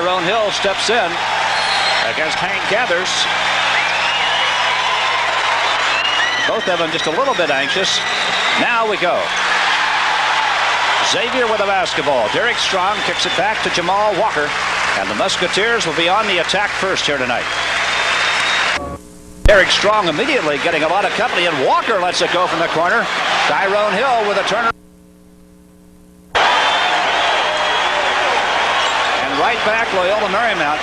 Tyrone Hill steps in against Hank Gathers. Both of them just a little bit anxious. Now we go. Xavier with the basketball. Derek Strong kicks it back to Jamal Walker. And the Musketeers will be on the attack first here tonight. Derek Strong immediately getting a lot of company, and Walker lets it go from the corner. Tyrone Hill with a turner. And right back, Loyola Marymount.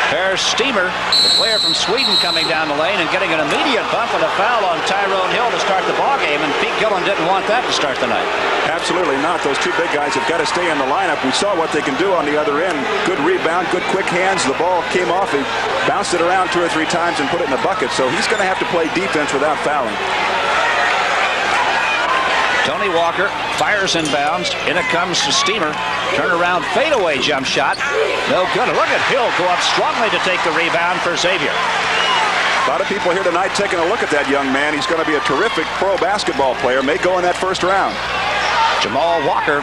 There's Steamer, the player from Sweden, coming down the lane and getting an immediate bump and a foul on Tyrone Hill to start the ball game, and Pete Gillen didn't want that to start the night. Absolutely not. Those two big guys have got to stay in the lineup. We saw what they can do on the other end. Good rebound, good quick hands. The ball came off. He bounced it around 2 or 3 times and put it in the bucket, so he's going to have to play defense without fouling. Tony Walker fires inbounds. In it comes to Steamer. Turnaround fadeaway jump shot. No good. Look at Hill go up strongly to take the rebound for Xavier. A lot of people here tonight taking a look at that young man. He's going to be a terrific pro basketball player. May go in that first round. Jamal Walker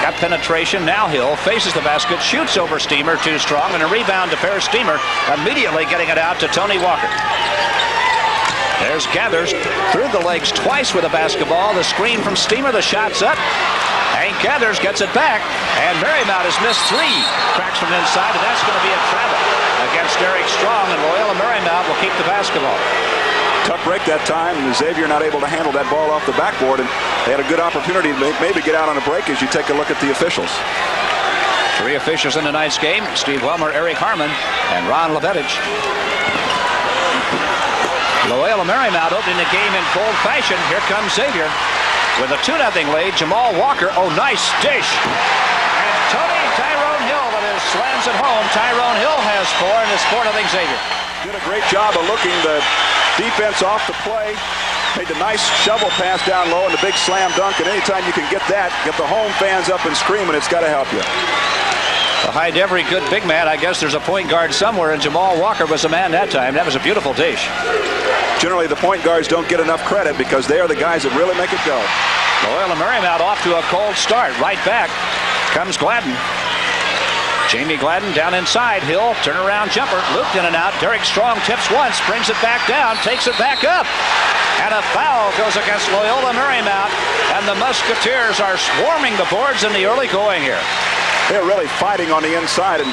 got penetration. Now Hill faces the basket, shoots over Steamer, too strong, and a rebound to pair Steamer, immediately getting it out to Tony Walker. There's Gathers through the legs twice with a basketball. The screen from Steamer, the shot's up. Hank Gathers gets it back, and Marymount has missed 3 cracks from inside, and that's going to be a travel against Derek Strong, and Loyola Marymount will keep the basketball. Tough break that time, and Xavier not able to handle that ball off the backboard, and they had a good opportunity to maybe get out on a break as you take a look at the officials. 3 officials in tonight's game: Steve Welmer, Eric Harmon, and Ron Levetich. Loyola Marymount opening the game in cold fashion. Here comes Xavier with a 2-0 lead. Jamal Walker, oh, nice dish. And Tyrone Hill that is slams it home. Tyrone Hill has 4, and it's 4-0 Xavier. Did a great job of looking the defense off the play. Made the nice shovel pass down low and the big slam dunk. And anytime you can get that, get the home fans up and screaming, it's got to help you. Behind every good big man, I guess there's a point guard somewhere, and Jamal Walker was the man that time. That was a beautiful dish. Generally, the point guards don't get enough credit because they are the guys that really make it go. Loyola Marymount off to a cold start. Right back comes Gladden. Jamie Gladden down inside. Hill, turnaround jumper, looped in and out. Derek Strong tips once, brings it back down, takes it back up. And a foul goes against Loyola Marymount, and the Musketeers are swarming the boards in the early going here. They're really fighting on the inside, and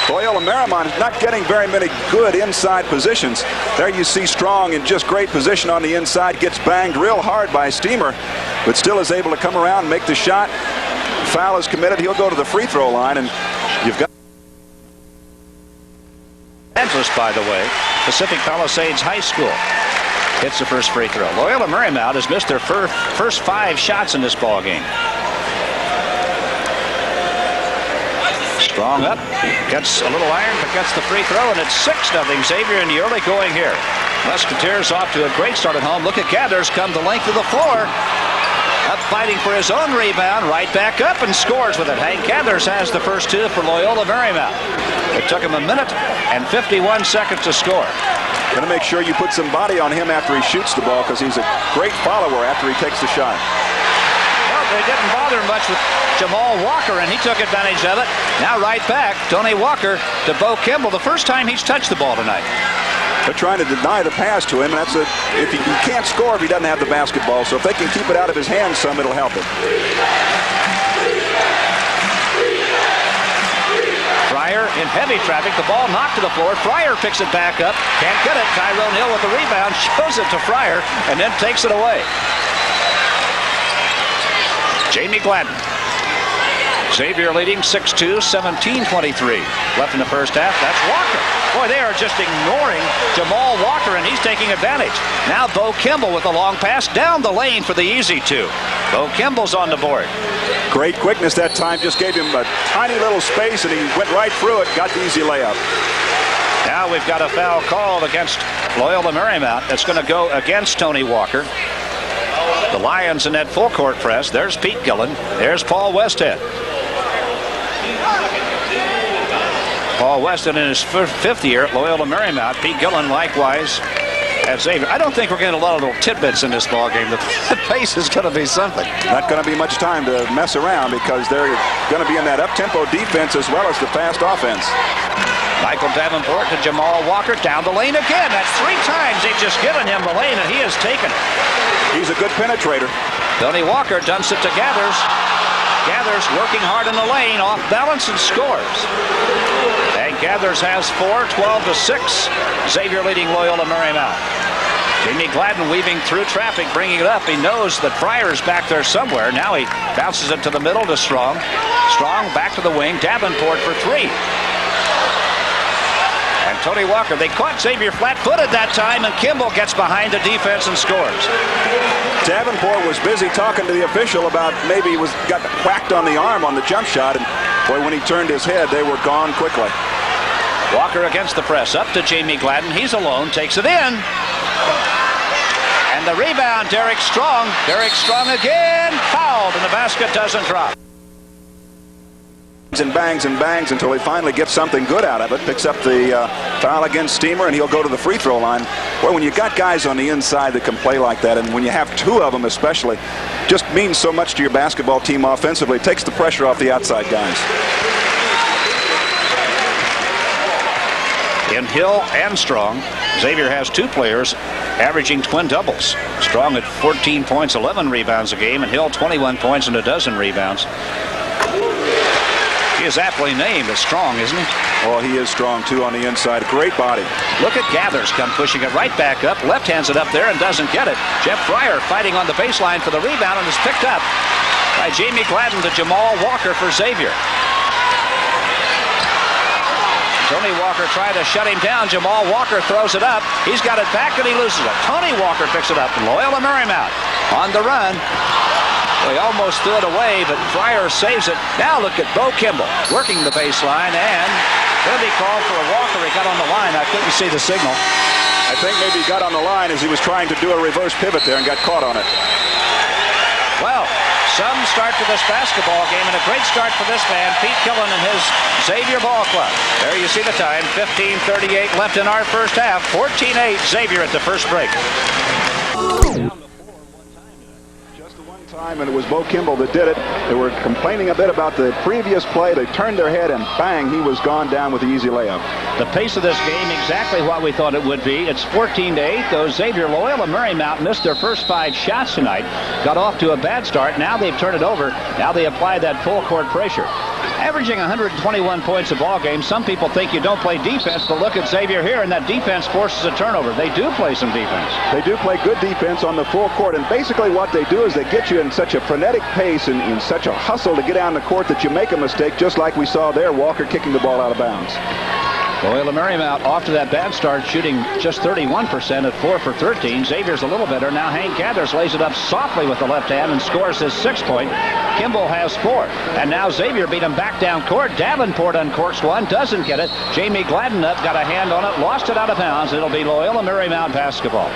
Loyola Marymount is not getting very many good inside positions. There you see Strong in just great position on the inside, gets banged real hard by Steamer, but still is able to come around and make the shot. Foul is committed. He'll go to the free throw line, and you've got Angeles, by the way, Pacific Palisades High School hits the first free throw. Loyola Marymount has missed their first 5 shots in this ball game. Strong up, gets a little iron, but gets the free throw, and it's 6-0 Xavier in the early going here. Musketeers off to a great start at home. Look at Gathers come the length of the floor. Up fighting for his own rebound, right back up and scores with it. Hank Gathers has the first 2 for Loyola Marymount. It took him 1 minute and 51 seconds to score. Going to make sure you put some body on him after he shoots the ball, because he's a great follower after he takes the shot. Well, they didn't bother much with Jamal Walker, and he took advantage of it. Now right back, Tony Walker to Bo Kimble, the first time he's touched the ball tonight. They're trying to deny the pass to him, and that's if he can't score if he doesn't have the basketball. So if they can keep it out of his hands some, it'll help him. Fryer in heavy traffic, the ball knocked to the floor. Fryer picks it back up, can't get it. Tyrone Hill with the rebound, shows it to Fryer, and then takes it away. Jamie Gladden. Xavier leading 6-2, 17-23. Left in the first half. That's Walker. Boy, they are just ignoring Jamal Walker, and he's taking advantage. Now Bo Kimble with a long pass down the lane for the easy 2. Bo Kimble's on the board. Great quickness that time. Just gave him a tiny little space, and he went right through it. Got the easy layup. Now we've got a foul called against Loyola Marymount. That's going to go against Tony Walker. The Lions in that full court press. There's Pete Gillen. There's Paul Westhead. Paul Westhead in his 5th year at Loyola Marymount. Pete Gillen likewise at Xavier. I don't think we're getting a lot of little tidbits in this ball game. The pace is going to be something. Not going to be much time to mess around because they're going to be in that up-tempo defense as well as the fast offense. Michael Davenport to Jamal Walker, down the lane again. That's 3 times they've just given him the lane, and he has taken it. He's a good penetrator. Tony Walker dumps it to Gathers. Gathers working hard in the lane, off balance, and scores. And Gathers has 4, 12 to 6. Xavier leading Loyola Marymount. Jamie Gladden weaving through traffic, bringing it up. He knows that Fryer's back there somewhere. Now he bounces it to the middle to Strong. Strong back to the wing. Davenport for 3. And Tony Walker, they caught Xavier flat-footed that time, and Kimble gets behind the defense and scores. Davenport was busy talking to the official about maybe he got whacked on the arm on the jump shot, and boy, when he turned his head, they were gone quickly. Walker against the press, up to Jamie Gladden. He's alone, takes it in. And the rebound, Derek Strong. Derek Strong again, fouled, and the basket doesn't drop. And bangs until he finally gets something good out of it. Picks up the foul against Steamer, and he'll go to the free throw line. Well, when you got guys on the inside that can play like that, and when you have 2 of them especially, just means so much to your basketball team offensively. It takes the pressure off the outside guys. In Hill and Strong, Xavier has 2 players averaging twin doubles. Strong at 14 points, 11 rebounds a game, and Hill 21 points and a dozen rebounds. He is aptly named as Strong, isn't he? Oh, he is strong, too, on the inside. Great body. Look at Gathers come pushing it right back up. Left hands it up there and doesn't get it. Jeff Fryer fighting on the baseline for the rebound and is picked up by Jamie Gladden to Jamal Walker for Xavier. Tony Walker tried to shut him down. Jamal Walker throws it up. He's got it back and he loses it. Tony Walker picks it up. Loyola Marymount on the run. He almost threw it away, but Fryer saves it. Now look at Bo Kimble working the baseline, and he'll be called for a Walker. He got on the line. I couldn't see the signal. I think maybe he got on the line as he was trying to do a reverse pivot there and got caught on it. Well, some start to this basketball game, and a great start for this man, Pete Killen and his Xavier Ball Club. There you see the time, 15:38 left in our first half. 14-8 Xavier at the first break. And it was Bo Kimble that did it. They were complaining a bit about the previous play. They turned their head and bang, he was gone down with the easy layup. The pace of this game, exactly what we thought it would be. It's 14-8. Though Xavier, Loyola Marymount missed their first 5 shots tonight. Got off to a bad start. Now they've turned it over. Now they apply that full court pressure. Averaging 121 points a ball game. Some people think you don't play defense, but look at Xavier here, and that defense forces a turnover. They do play some defense. They do play good defense on the full court, and basically what they do is they get you in such a frenetic pace and in such a hustle to get down the court that you make a mistake, just like we saw there, Walker kicking the ball out of bounds. Loyola Marymount off to that bad start, shooting just 31% at 4 for 13. Xavier's a little better. Now Hank Gathers lays it up softly with the left hand and scores his 6th point. Kimble has 4. And now Xavier beat him back down court. Davenport uncorks one, doesn't get it. Jamie Gladden up, got a hand on it, lost it out of bounds. It'll be Loyola Marymount basketball.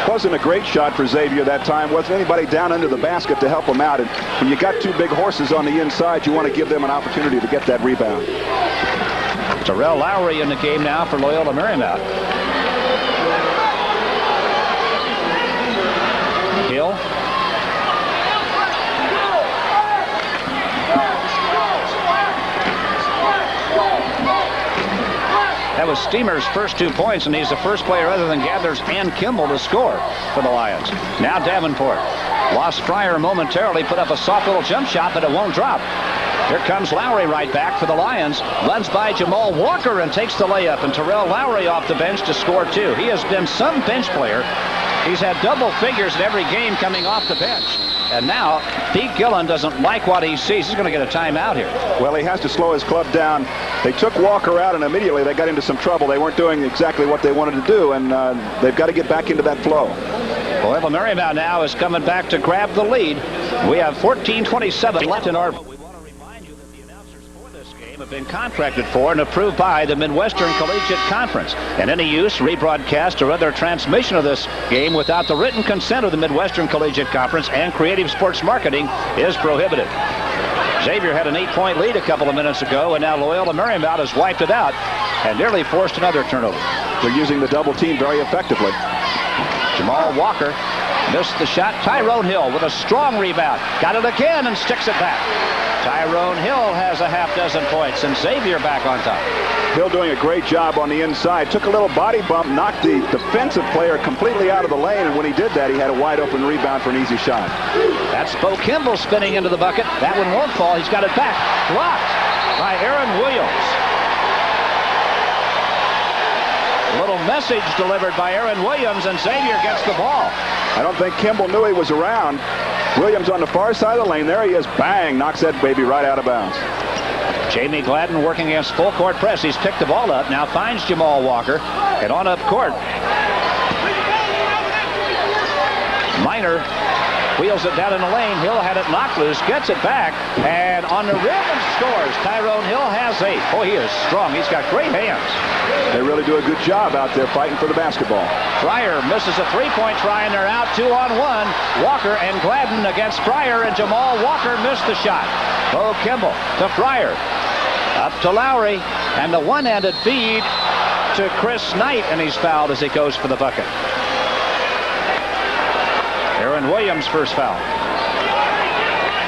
Wasn't a great shot for Xavier that time. Wasn't anybody down under the basket to help him out. And when you got 2 big horses on the inside, you want to give them an opportunity to get that rebound. Terrell Lowry in the game now for Loyola Marymount. Hill. That was Steamer's first 2 points, and he's the first player other than Gathers and Kimble to score for the Lions. Now Davenport. Lost Fryer momentarily, put up a soft little jump shot, but it won't drop. Here comes Lowry right back for the Lions. Runs by Jamal Walker and takes the layup. And Terrell Lowry off the bench to score 2. He has been some bench player. He's had double figures in every game coming off the bench. And now Pete Gillen doesn't like what he sees. He's going to get a timeout here. Well, he has to slow his club down. They took Walker out, and immediately they got into some trouble. They weren't doing exactly what they wanted to do, and they've got to get back into that flow. Loyola Marymount now is coming back to grab the lead. We have 14:27 left in our... have been contracted for and approved by the Midwestern Collegiate Conference, and any use, rebroadcast, or other transmission of this game without the written consent of the Midwestern Collegiate Conference and Creative Sports Marketing is prohibited. Xavier had an 8-point lead a couple of minutes ago, and now Loyola Marymount has wiped it out and nearly forced another turnover. They're using the double team very effectively. Jamal Walker missed the shot. Tyrone Hill with a strong rebound. Got it again and sticks it back. Tyrone Hill has a half dozen points, and Xavier back on top. Hill doing a great job on the inside. Took a little body bump, knocked the defensive player completely out of the lane, and when he did that, he had a wide open rebound for an easy shot. That's Bo Kimble spinning into the bucket. That one won't fall. He's got it back. Blocked by Aaron Williams. A little message delivered by Aaron Williams, and Xavier gets the ball. I don't think Kimble knew he was around. Williams on the far side of the lane. There he is. Bang! Knocks that baby right out of bounds. Jamie Gladden working against full court press. He's picked the ball up. Now finds Jamal Walker. And on up court. Minor wheels it down in the lane. Hill had it knocked loose. Gets it back. And on the rim and scores. Tyrone Hill has 8. Boy, he is strong. He's got great hands. They really do a good job out there fighting for the basketball. Fryer misses a three-point try, and they're out 2-on-1. Walker and Gladden against Fryer, and Jamal Walker missed the shot. Bo Kimble to Fryer. Up to Lowry, and the one-handed feed to Chris Knight, and he's fouled as he goes for the bucket. Aaron Williams first foul.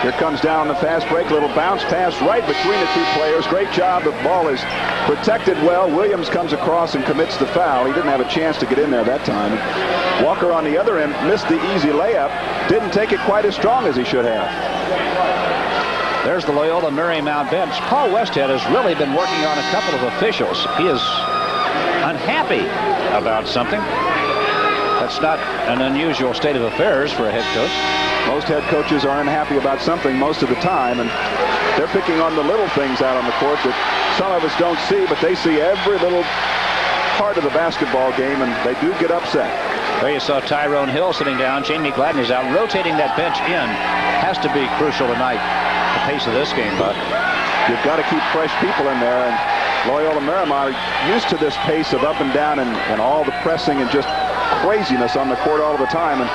Here comes down the fast break. Little bounce pass right between the two players. Great job. The ball is protected well. Williams comes across and commits the foul. He didn't have a chance to get in there that time. Walker on the other end missed the easy layup. Didn't take it quite as strong as he should have. There's the Loyola Marymount bench. Paul Westhead has really been working on a couple of officials. He is unhappy about something. That's not an unusual state of affairs for a head coach. Most head coaches are unhappy about something most of the time, and they're picking on the little things out on the court that some of us don't see, but they see every little part of the basketball game, and they do get upset. There you saw Tyrone Hill sitting down. Jamie Gladden is out. Rotating that bench in has to be crucial tonight. The pace of this game, Buck. You've got to keep fresh people in there, and Loyola Marymount used to this pace of up and down and all the pressing and just craziness on the court all the time. And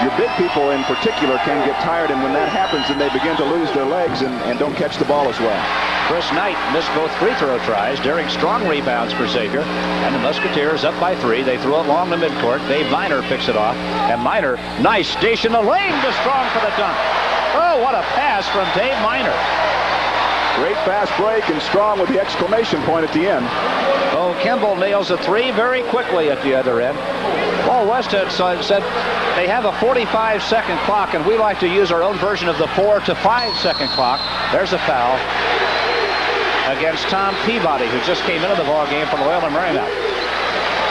your big people in particular can get tired, and when that happens, then they begin to lose their legs and don't catch the ball as well. Chris Knight missed both free throw tries. Derek Strong rebounds for Xavier. And the Musketeers up by 3. They throw it along the midcourt. Dave Minor picks it off. And Minor, nice dish in the lane to Strong for the dunk. Oh, what a pass from Dave Minor. Great fast break, and Strong with the exclamation point at the end. Oh, Kimble nails a 3 very quickly at the other end. Paul Westhead said they have a 45-second clock, and we like to use our own version of the 4 to 5 second clock. There's a foul against Tom Peabody, who just came into the ball game for Loyola Marymount.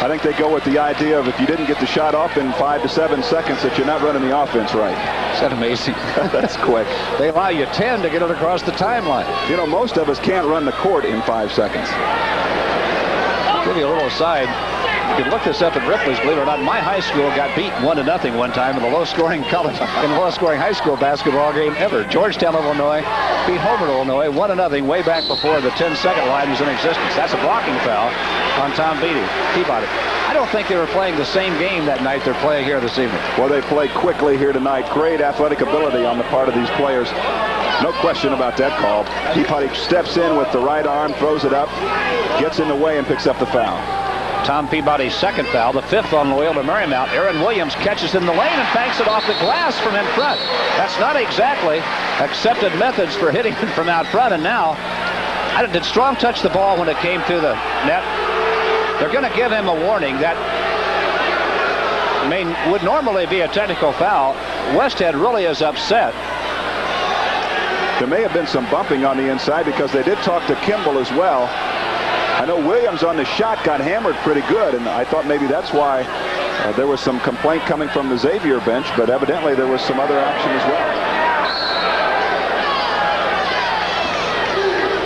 I think they go with the idea of if you didn't get the shot off in 5 to 7 seconds, that you're not running the offense right. Is that amazing? That's quick. They allow you 10 to get it across the timeline. You know, most of us can't run the court in 5 seconds. I'll give you a little aside. You can look this up at Ripley's, believe it or not. My high school got beat 1-0 one time in the lowest-scoring high school basketball game ever. Georgetown, Illinois beat Homer, Illinois 1-0 way back before the 10-second line was in existence. That's a blocking foul on Tom Peabody. I don't think they were playing the same game that night they're playing here this evening. Well, they play quickly here tonight. Great athletic ability on the part of these players. No question about that call. Peabody steps in with the right arm, throws it up, gets in the way, and picks up the foul. Tom Peabody's second foul, the 5th on Loyola Marymount. Aaron Williams catches in the lane and banks it off the glass from in front. That's not exactly accepted methods for hitting it from out front. And now, did Strong touch the ball when it came through the net? They're going to give him a warning. That would normally be a technical foul. Westhead really is upset. There may have been some bumping on the inside because they did talk to Kimble as well. I know Williams on the shot got hammered pretty good, and I thought maybe that's why there was some complaint coming from the Xavier bench, but evidently there was some other action as well.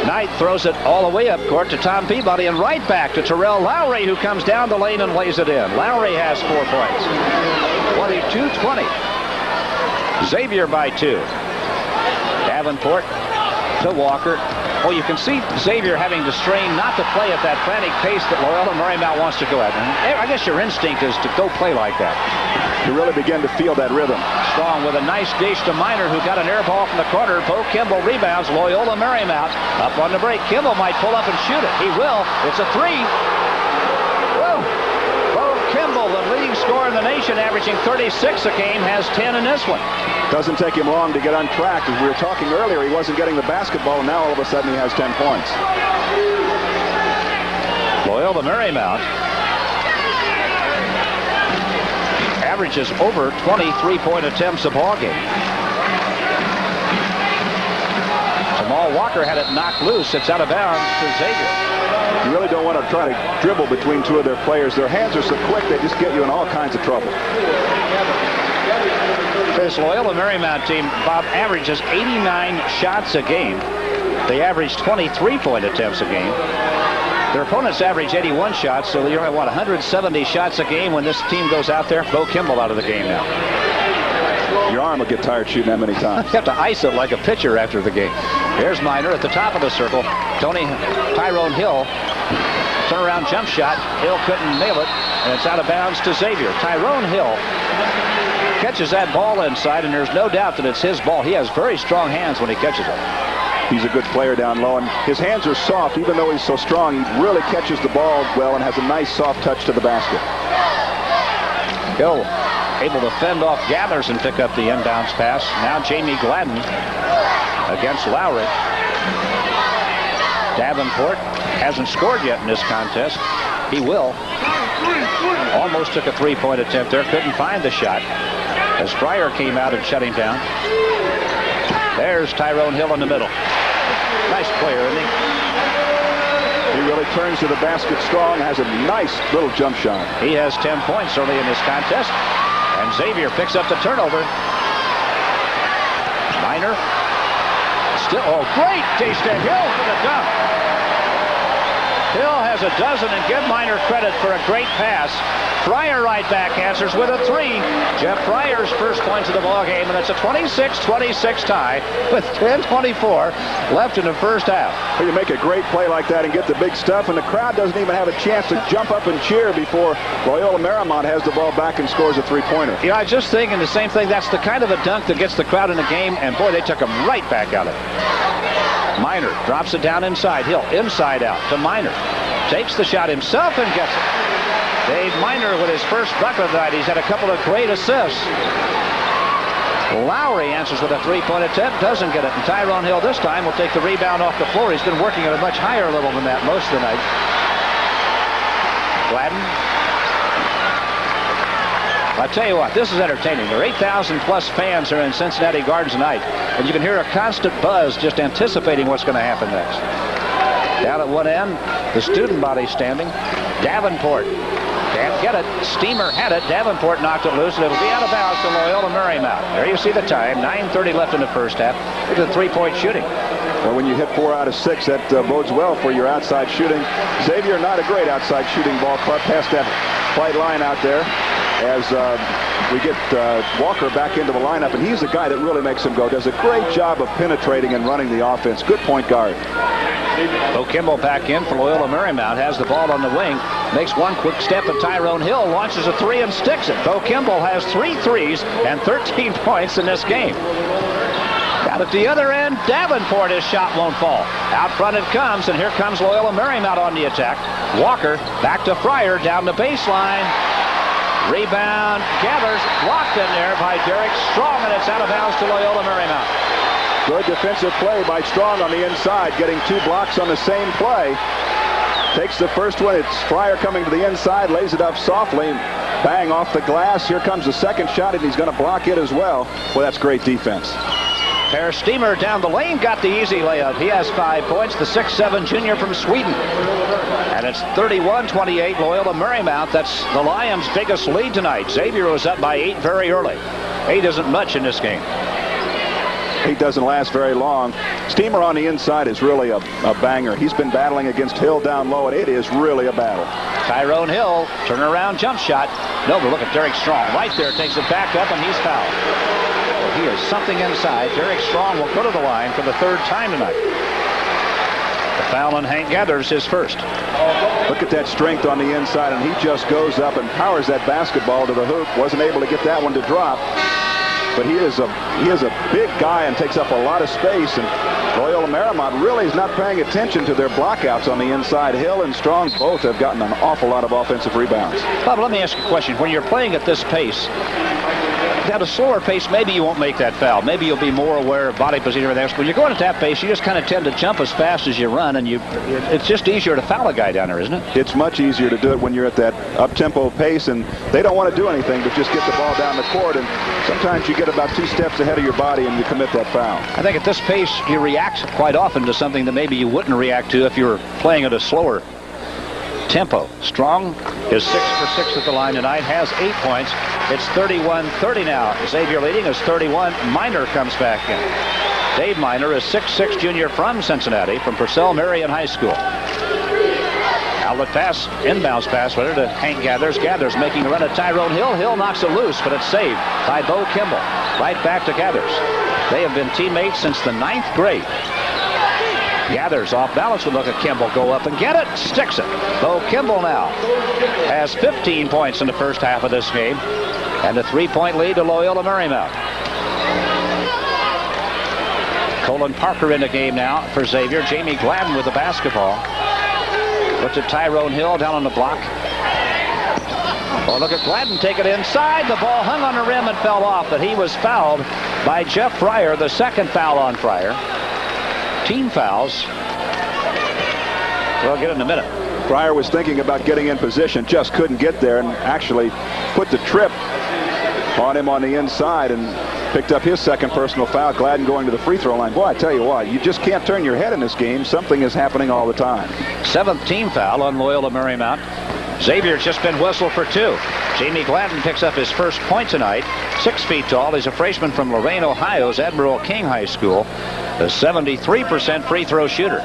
Knight throws it all the way up court to Tom Peabody and right back to Terrell Lowry, who comes down the lane and lays it in. Lowry has 4 points. 22-20. Xavier by 2. Davenport to Walker. Oh, you can see Xavier having to strain not to play at that frantic pace that Loyola Marymount wants to go at. I guess your instinct is to go play like that. You really begin to feel that rhythm. Strong with a nice dish to Minor, who got an air ball from the corner. Bo Kimble rebounds. Loyola Marymount up on the break. Kimble might pull up and shoot it. He will. It's a 3. Whoa. Bo Kimble, the leading scorer in the nation, averaging 36 a game, has 10 in this one. Doesn't take him long to get on track. As we were talking earlier, he wasn't getting the basketball, and now all of a sudden he has 10 points. Loyola Marymount averages over 23-point attempts a ball game. Jamal Walker had it knocked loose. It's out of bounds to Xavier. You really don't want to try to dribble between two of their players. Their hands are so quick, they just get you in all kinds of trouble. This Loyola Marymount team, Bob, averages 89 shots a game. They average 23-point attempts a game. Their opponents average 81 shots, so you're going to want 170 shots a game when this team goes out there. Bo Kimble out of the game now. Your arm will get tired shooting that many times. You have to ice it like a pitcher after the game. Here's Miner at the top of the circle. Tyrone Hill, turnaround jump shot. Hill couldn't nail it, and it's out of bounds to Xavier. Tyrone Hill catches that ball inside, and there's no doubt that it's his ball. He has very strong hands when he catches it. He's a good player down low, and his hands are soft. Even though he's so strong, he really catches the ball well and has a nice soft touch to the basket. Hill able to fend off Gathers and pick up the inbounds pass. Now Jamie Gladden against Lowry. Davenport hasn't scored yet in this contest. He will. Almost took a three-point attempt there. Couldn't find the shot as Fryer came out and shut him down. There's Tyrone Hill in the middle. Nice player, isn't he? He really turns to the basket strong, has a nice little jump shot. He has 10 points early in this contest. And Xavier picks up the turnover. Miner. Still, oh, great taste of Hill for the dunk. Hill has a dozen, and give Miner credit for a great pass. Fryer right back answers with a three. Jeff Fryer's first points of the ball game, and it's a 26-26 tie with 10:24 left in the first half. Well, you make a great play like that and get the big stuff, and the crowd doesn't even have a chance to jump up and cheer before Loyola Marymount has the ball back and scores a three-pointer. You know, I was just thinking the same thing. That's the kind of a dunk that gets the crowd in the game, and boy, they took him right back out of it. Miner drops it down inside. Hill inside out to Miner. Takes the shot himself and gets it. Dave Miner with his first bucket of the night. He's had a couple of great assists. Lowry answers with a three-point attempt. Doesn't get it. And Tyrone Hill this time will take the rebound off the floor. He's been working at a much higher level than that most of the night. Gladden. I tell you what, this is entertaining. There are 8,000 plus fans here in Cincinnati Gardens tonight, and you can hear a constant buzz just anticipating what's going to happen next. Down at one end, the student body standing. Davenport can't get it. Steamer had it. Davenport knocked it loose, and it'll be out of bounds to Loyola Marymount. There you see the time. 9:30 left in the first half. Look at the three-point shooting. Well, when you hit 4 out of 6, that bodes well for your outside shooting. Xavier, not a great outside shooting ball club past that white line out there. As we get Walker back into the lineup, and he's the guy that really makes him go. Does a great job of penetrating and running the offense. Good point guard. Bo Kimble back in for Loyola Marymount. Has the ball on the wing. Makes one quick step, and Tyrone Hill launches a three and sticks it. Bo Kimble has 3 threes and 13 points in this game. Out at the other end, Davenport, his shot won't fall. Out front it comes, and here comes Loyola Marymount on the attack. Walker back to Fryer down the baseline. Rebound, Gathers, blocked in there by Derek Strong, and it's out of bounds to Loyola Marymount. Good defensive play by Strong on the inside, getting 2 blocks on the same play. Takes the first one. It's Fryer coming to the inside, lays it up softly, bang off the glass. Here comes the second shot, and he's going to block it as well. Well, that's great defense. Per Steamer down the lane got the easy layup. He has 5 points, the 6'7" junior from Sweden. And it's 31-28 Loyola Marymount. That's the Lions' biggest lead tonight. Xavier was up by 8 very early. 8 isn't much in this game. 8 doesn't last very long. Steamer on the inside is really a banger. He's been battling against Hill down low, and it is really a battle. Tyrone Hill, turnaround jump shot. No, but look at Derek Strong right there. Takes it back up, and he's fouled. Well, he is something inside. Derek Strong will go to the line for the 3rd time tonight. The foul on Hank Gathers, his first. Look at that strength on the inside, and he just goes up and powers that basketball to the hoop. Wasn't able to get that one to drop. but he is a big guy and takes up a lot of space. And Loyola Marymount really is not paying attention to their blockouts on the inside. Hill and Strong both have gotten an awful lot of offensive rebounds. Bob, let me ask you a question. When you're playing at this pace, at a slower pace, maybe you won't make that foul. Maybe you'll be more aware of body position and everything. When you're going at that pace, you just kind of tend to jump as fast as you run, and it's just easier to foul a guy down there, isn't it? It's much easier to do it when you're at that up-tempo pace, and they don't want to do anything but just get the ball down the court, and sometimes you get about 2 steps ahead of your body and you commit that foul. I think at this pace, you react quite often to something that maybe you wouldn't react to if you were playing at a slower tempo. Strong is 6 for 6 at the line tonight, has 8 points. It's 31-30 now. Xavier leading is 31. Minor comes back in. Dave Minor is 6'6" junior from Cincinnati, from Purcell Marion High School. Outlet pass, inbounds pass, rather, to Hank Gathers. Gathers making a run at Tyrone Hill. Hill knocks it loose, but it's saved by Bo Kimble. Right back to Gathers. They have been teammates since the 9th grade. Gathers off balance would look at Kimble go up and get it. Sticks it. Bo Kimble now has 15 points in the first half of this game, and a 3-point lead to Loyola Marymount. Colin Parker in the game now for Xavier. Jamie Gladden with the basketball. Looks at Tyrone Hill down on the block. Oh, look at Gladden take it inside. The ball hung on the rim and fell off, but he was fouled by Jeff Fryer, the second foul on Fryer. Team fouls. We'll get in a minute. Fryer was thinking about getting in position, just couldn't get there, and actually put the trip on him on the inside and picked up his second personal foul. Gladden going to the free throw line. Boy, I tell you what, you just can't turn your head in this game. Something is happening all the time. 7th team foul on Loyola Marymount. Xavier's just been whistled for 2. Jamie Gladden picks up his first point tonight. 6 feet tall. He's a freshman from Lorain, Ohio's Admiral King High School. A 73% free throw shooter.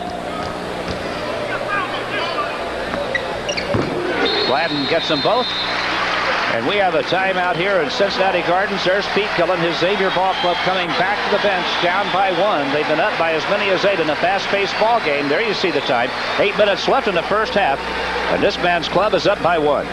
Gladden gets them both. And we have a timeout here in Cincinnati Gardens. There's Pete Gillen, his Xavier ball club, coming back to the bench, down by 1. They've been up by as many as 8 in a fast-paced ball game. There you see the time. 8 minutes left in the first half, and this man's club is up by 1.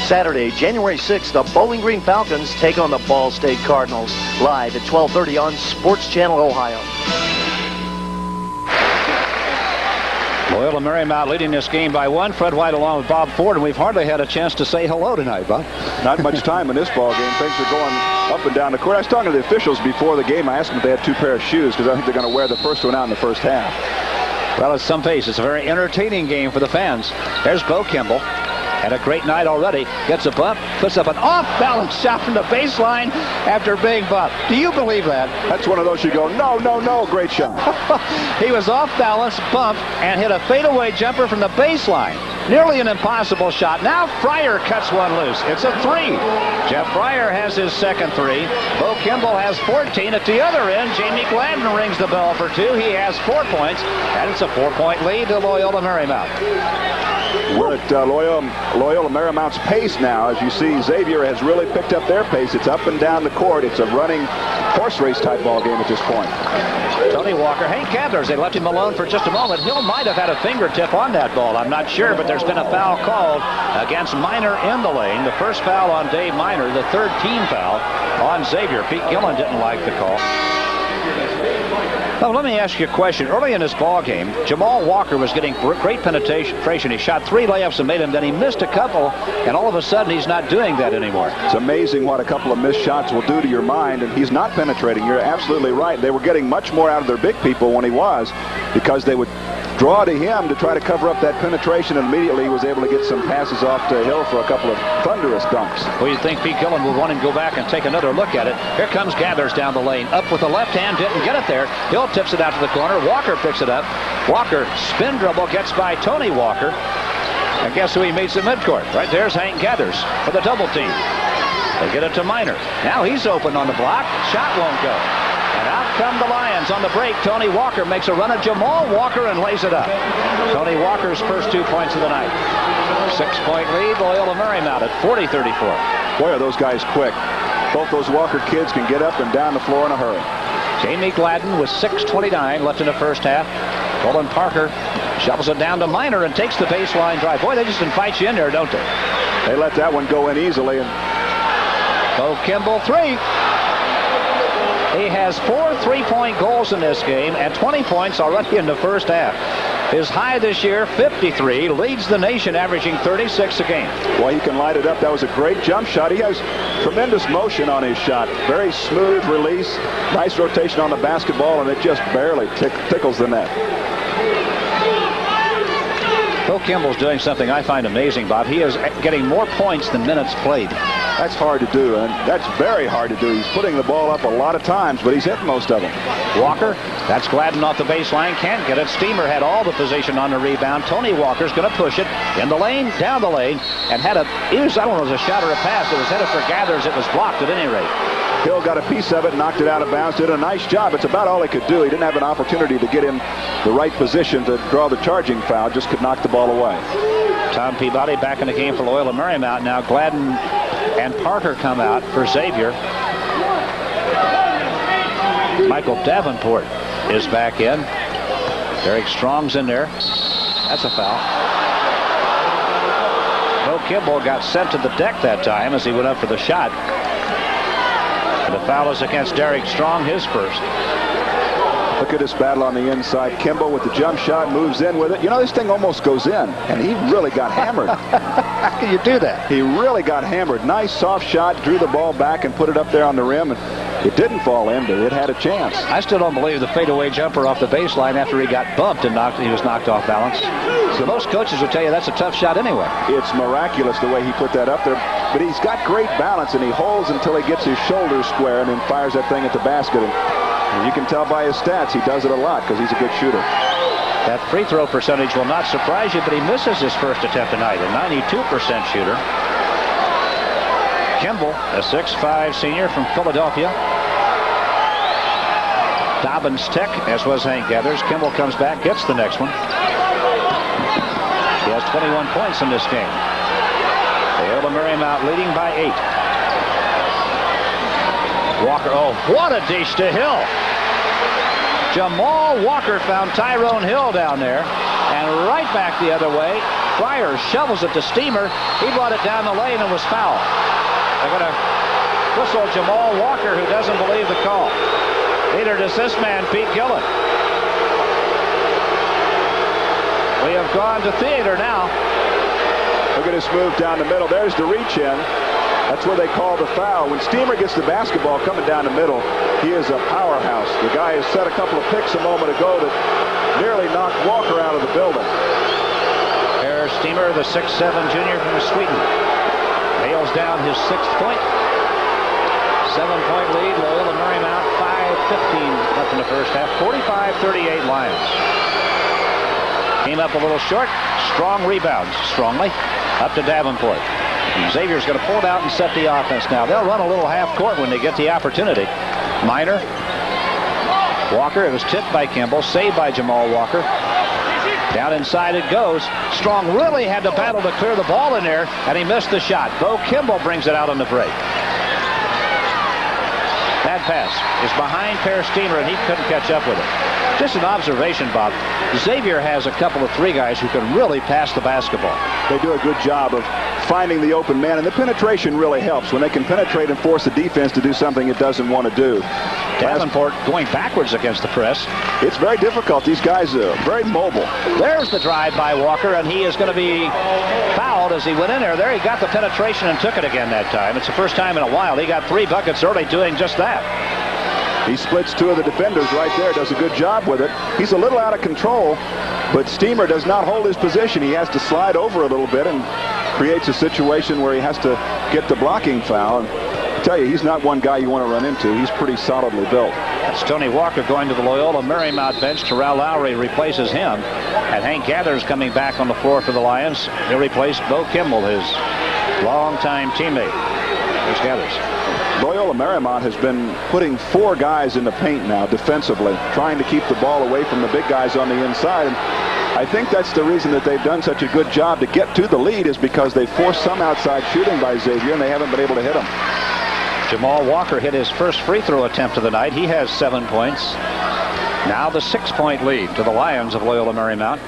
Saturday, January 6th, the Bowling Green Falcons take on the Ball State Cardinals. Live at 12:30 on Sports Channel Ohio. Loyola Marymount leading this game by 1. Fred White along with Bob Ford, and we've hardly had a chance to say hello tonight, Bob. Not much time in this ball game. Things are going up and down the court. I was talking to the officials before the game. I asked them if they had 2 pair of shoes, because I think they're going to wear the first one out in the first half. Well, at some pace, it's a very entertaining game for the fans. There's Bo Kimble. Had a great night already. Gets a bump, puts up an off-balance shot from the baseline after being bumped. Do you believe that? That's one of those you go, no, no, no, great shot. He was off-balance, bumped, and hit a fadeaway jumper from the baseline. Nearly an impossible shot. Now Fryer cuts one loose. It's a 3. Jeff Fryer has his second 3. Bo Kimble has 14. At the other end, Jamie Gladden rings the bell for 2. He has 4 points, and it's a 4-point lead to Loyola Marymount. We're at Loyola Marymount's pace now. As you see, Xavier has really picked up their pace. It's up and down the court. It's a running horse race type ball game at this point. Tony Walker, Hank Gathers, they left him alone for just a moment. Hill might have had a fingertip on that ball. I'm not sure, but there's been a foul called against Minor in the lane. The first foul on Dave Minor, the 3rd team foul on Xavier. Pete Gillen didn't like the call. Now, let me ask you a question. Early in this ball game, Jamal Walker was getting great penetration. He shot 3 layups and made them. Then he missed a couple, and all of a sudden he's not doing that anymore. It's amazing what a couple of missed shots will do to your mind, and he's not penetrating. You're absolutely right. They were getting much more out of their big people when he was, because they would draw to him to try to cover up that penetration, and immediately he was able to get some passes off to Hill for a couple of thunderous dunks. Well, you'd think Pete Gillen would want him to go back and take another look at it. Here comes Gathers down the lane. Up with the left hand, didn't get it there. Hill tips it out to the corner. Walker picks it up. Walker, spin dribble, gets by Tony Walker. And guess who he meets at midcourt? Right there's Hank Gathers for the double team. They get it to Minor. Now he's open on the block. Shot won't go. And out come the Lions on the break. Tony Walker makes a run at Jamal Walker and lays it up. Tony Walker's first 2 points of the night. 6-point lead, Loyola Marymount at 40-34. Boy, are those guys quick. Both those Walker kids can get up and down the floor in a hurry. Jamie Gladden with 6:29 left in the first half. Colin Parker shovels it down to Minor and takes the baseline drive. Boy, they just invite you in there, don't they? They let that one go in easily. And Bo Kimble, 3. He has 4 3-point goals in this game and 20 points already in the first half. His high this year, 53, leads the nation, averaging 36 a game. Well, he can light it up. That was a great jump shot. He has tremendous motion on his shot. Very smooth release, nice rotation on the basketball, and it just barely tickles the net. Bo Kimble's doing something I find amazing, Bob. He is getting more points than minutes played. That's hard to do, and that's very hard to do. He's putting the ball up a lot of times, but he's hitting most of them. Walker, that's Gladden off the baseline, can't get it. Steamer had all the position on the rebound. Tony Walker's going to push it in the lane, down the lane, and had it was, I don't know if it was a shot or a pass. It was headed for Gathers. It was blocked at any rate. Hill got a piece of it, knocked it out of bounds, did a nice job. It's about all he could do. He didn't have an opportunity to get in the right position to draw the charging foul, just could knock the ball away. Tom Peabody back in the game for Loyola Marymount. Now Gladden and Parker come out for Xavier. Michael Davenport is back in. Derek Strong's in there. That's a foul. Bo Kimble got sent to the deck that time as he went up for the shot. And the foul is against Derek Strong, his first. Look at this battle on the inside. Kimble with the jump shot, moves in with it. You know, this thing almost goes in, and he really got hammered. How can you do that? He really got hammered. Nice soft shot, drew the ball back and put it up there on the rim. And it didn't fall in, but it had a chance. I still don't believe the fadeaway jumper off the baseline after he got bumped and he was knocked off balance. So most coaches would tell you that's a tough shot anyway. It's miraculous the way he put that up there. But he's got great balance, and he holds until he gets his shoulders square and then fires that thing at the basket. And you can tell by his stats he does it a lot because he's a good shooter. That free throw percentage will not surprise you, but he misses his first attempt tonight, a 92% shooter. Kimble, a 6'5" senior from Philadelphia. Dobbins Tech, as was Hank Gathers. Kimble comes back, gets the next one. He has 21 points in this game. Loyola Marymount leading by 8. Walker, oh, what a dish to Hill. Jamal Walker found Tyrone Hill down there, and right back the other way. Fryer shovels it to Steamer. He brought it down the lane and was fouled. They're going to whistle Jamal Walker, who doesn't believe the call. Neither does this man, Pete Gillen. We have gone to theater now. Look at this move down the middle. There's the reach in. That's where they call the foul. When Steamer gets the basketball coming down the middle, he is a powerhouse. The guy has set a couple of picks a moment ago that nearly knocked Walker out of the building. There's Steamer, the 6'7" junior from Sweden. Nails down his 6th point. 7-point lead, Loyola Marymount, 5:15 left in the first half. 45-38 Lions. Came up a little short. Strong rebounds, strongly. Up to Davenport. Xavier's going to pull it out and set the offense now. They'll run a little half court when they get the opportunity. Minor. Walker, it was tipped by Kimble, saved by Jamal Walker. Down inside it goes. Strong really had to battle to clear the ball in there, and he missed the shot. Bo Kimble brings it out on the break. That pass is behind Per Steamer, and he couldn't catch up with it. Just an observation, Bob. Xavier has a couple of 3 guys who can really pass the basketball. They do a good job of finding the open man, and the penetration really helps when they can penetrate and force the defense to do something it doesn't want to do. Davenport going backwards against the press. It's very difficult. These guys are very mobile. There's the drive by Walker, and he is going to be fouled as he went in there. There he got the penetration and took it again that time. It's the first time in a while. He got 3 buckets early doing just that. He splits 2 of the defenders right there, does a good job with it. He's a little out of control, but Steamer does not hold his position. He has to slide over a little bit and creates a situation where he has to get the blocking foul. And I tell you, he's not one guy you want to run into. He's pretty solidly built. That's Tony Walker going to the Loyola Marymount bench. Terrell Lowry replaces him. And Hank Gathers coming back on the floor for the Lions. He'll replace Bo Kimble, his longtime teammate. There's Gathers. Loyola Marymount has been putting 4 guys in the paint now defensively, trying to keep the ball away from the big guys on the inside. And I think that's the reason that they've done such a good job to get to the lead, is because they forced some outside shooting by Xavier, and they haven't been able to hit them. Jamal Walker hit his first free throw attempt of the night. He has 7 points. Now the 6-point lead to the Lions of Loyola Marymount.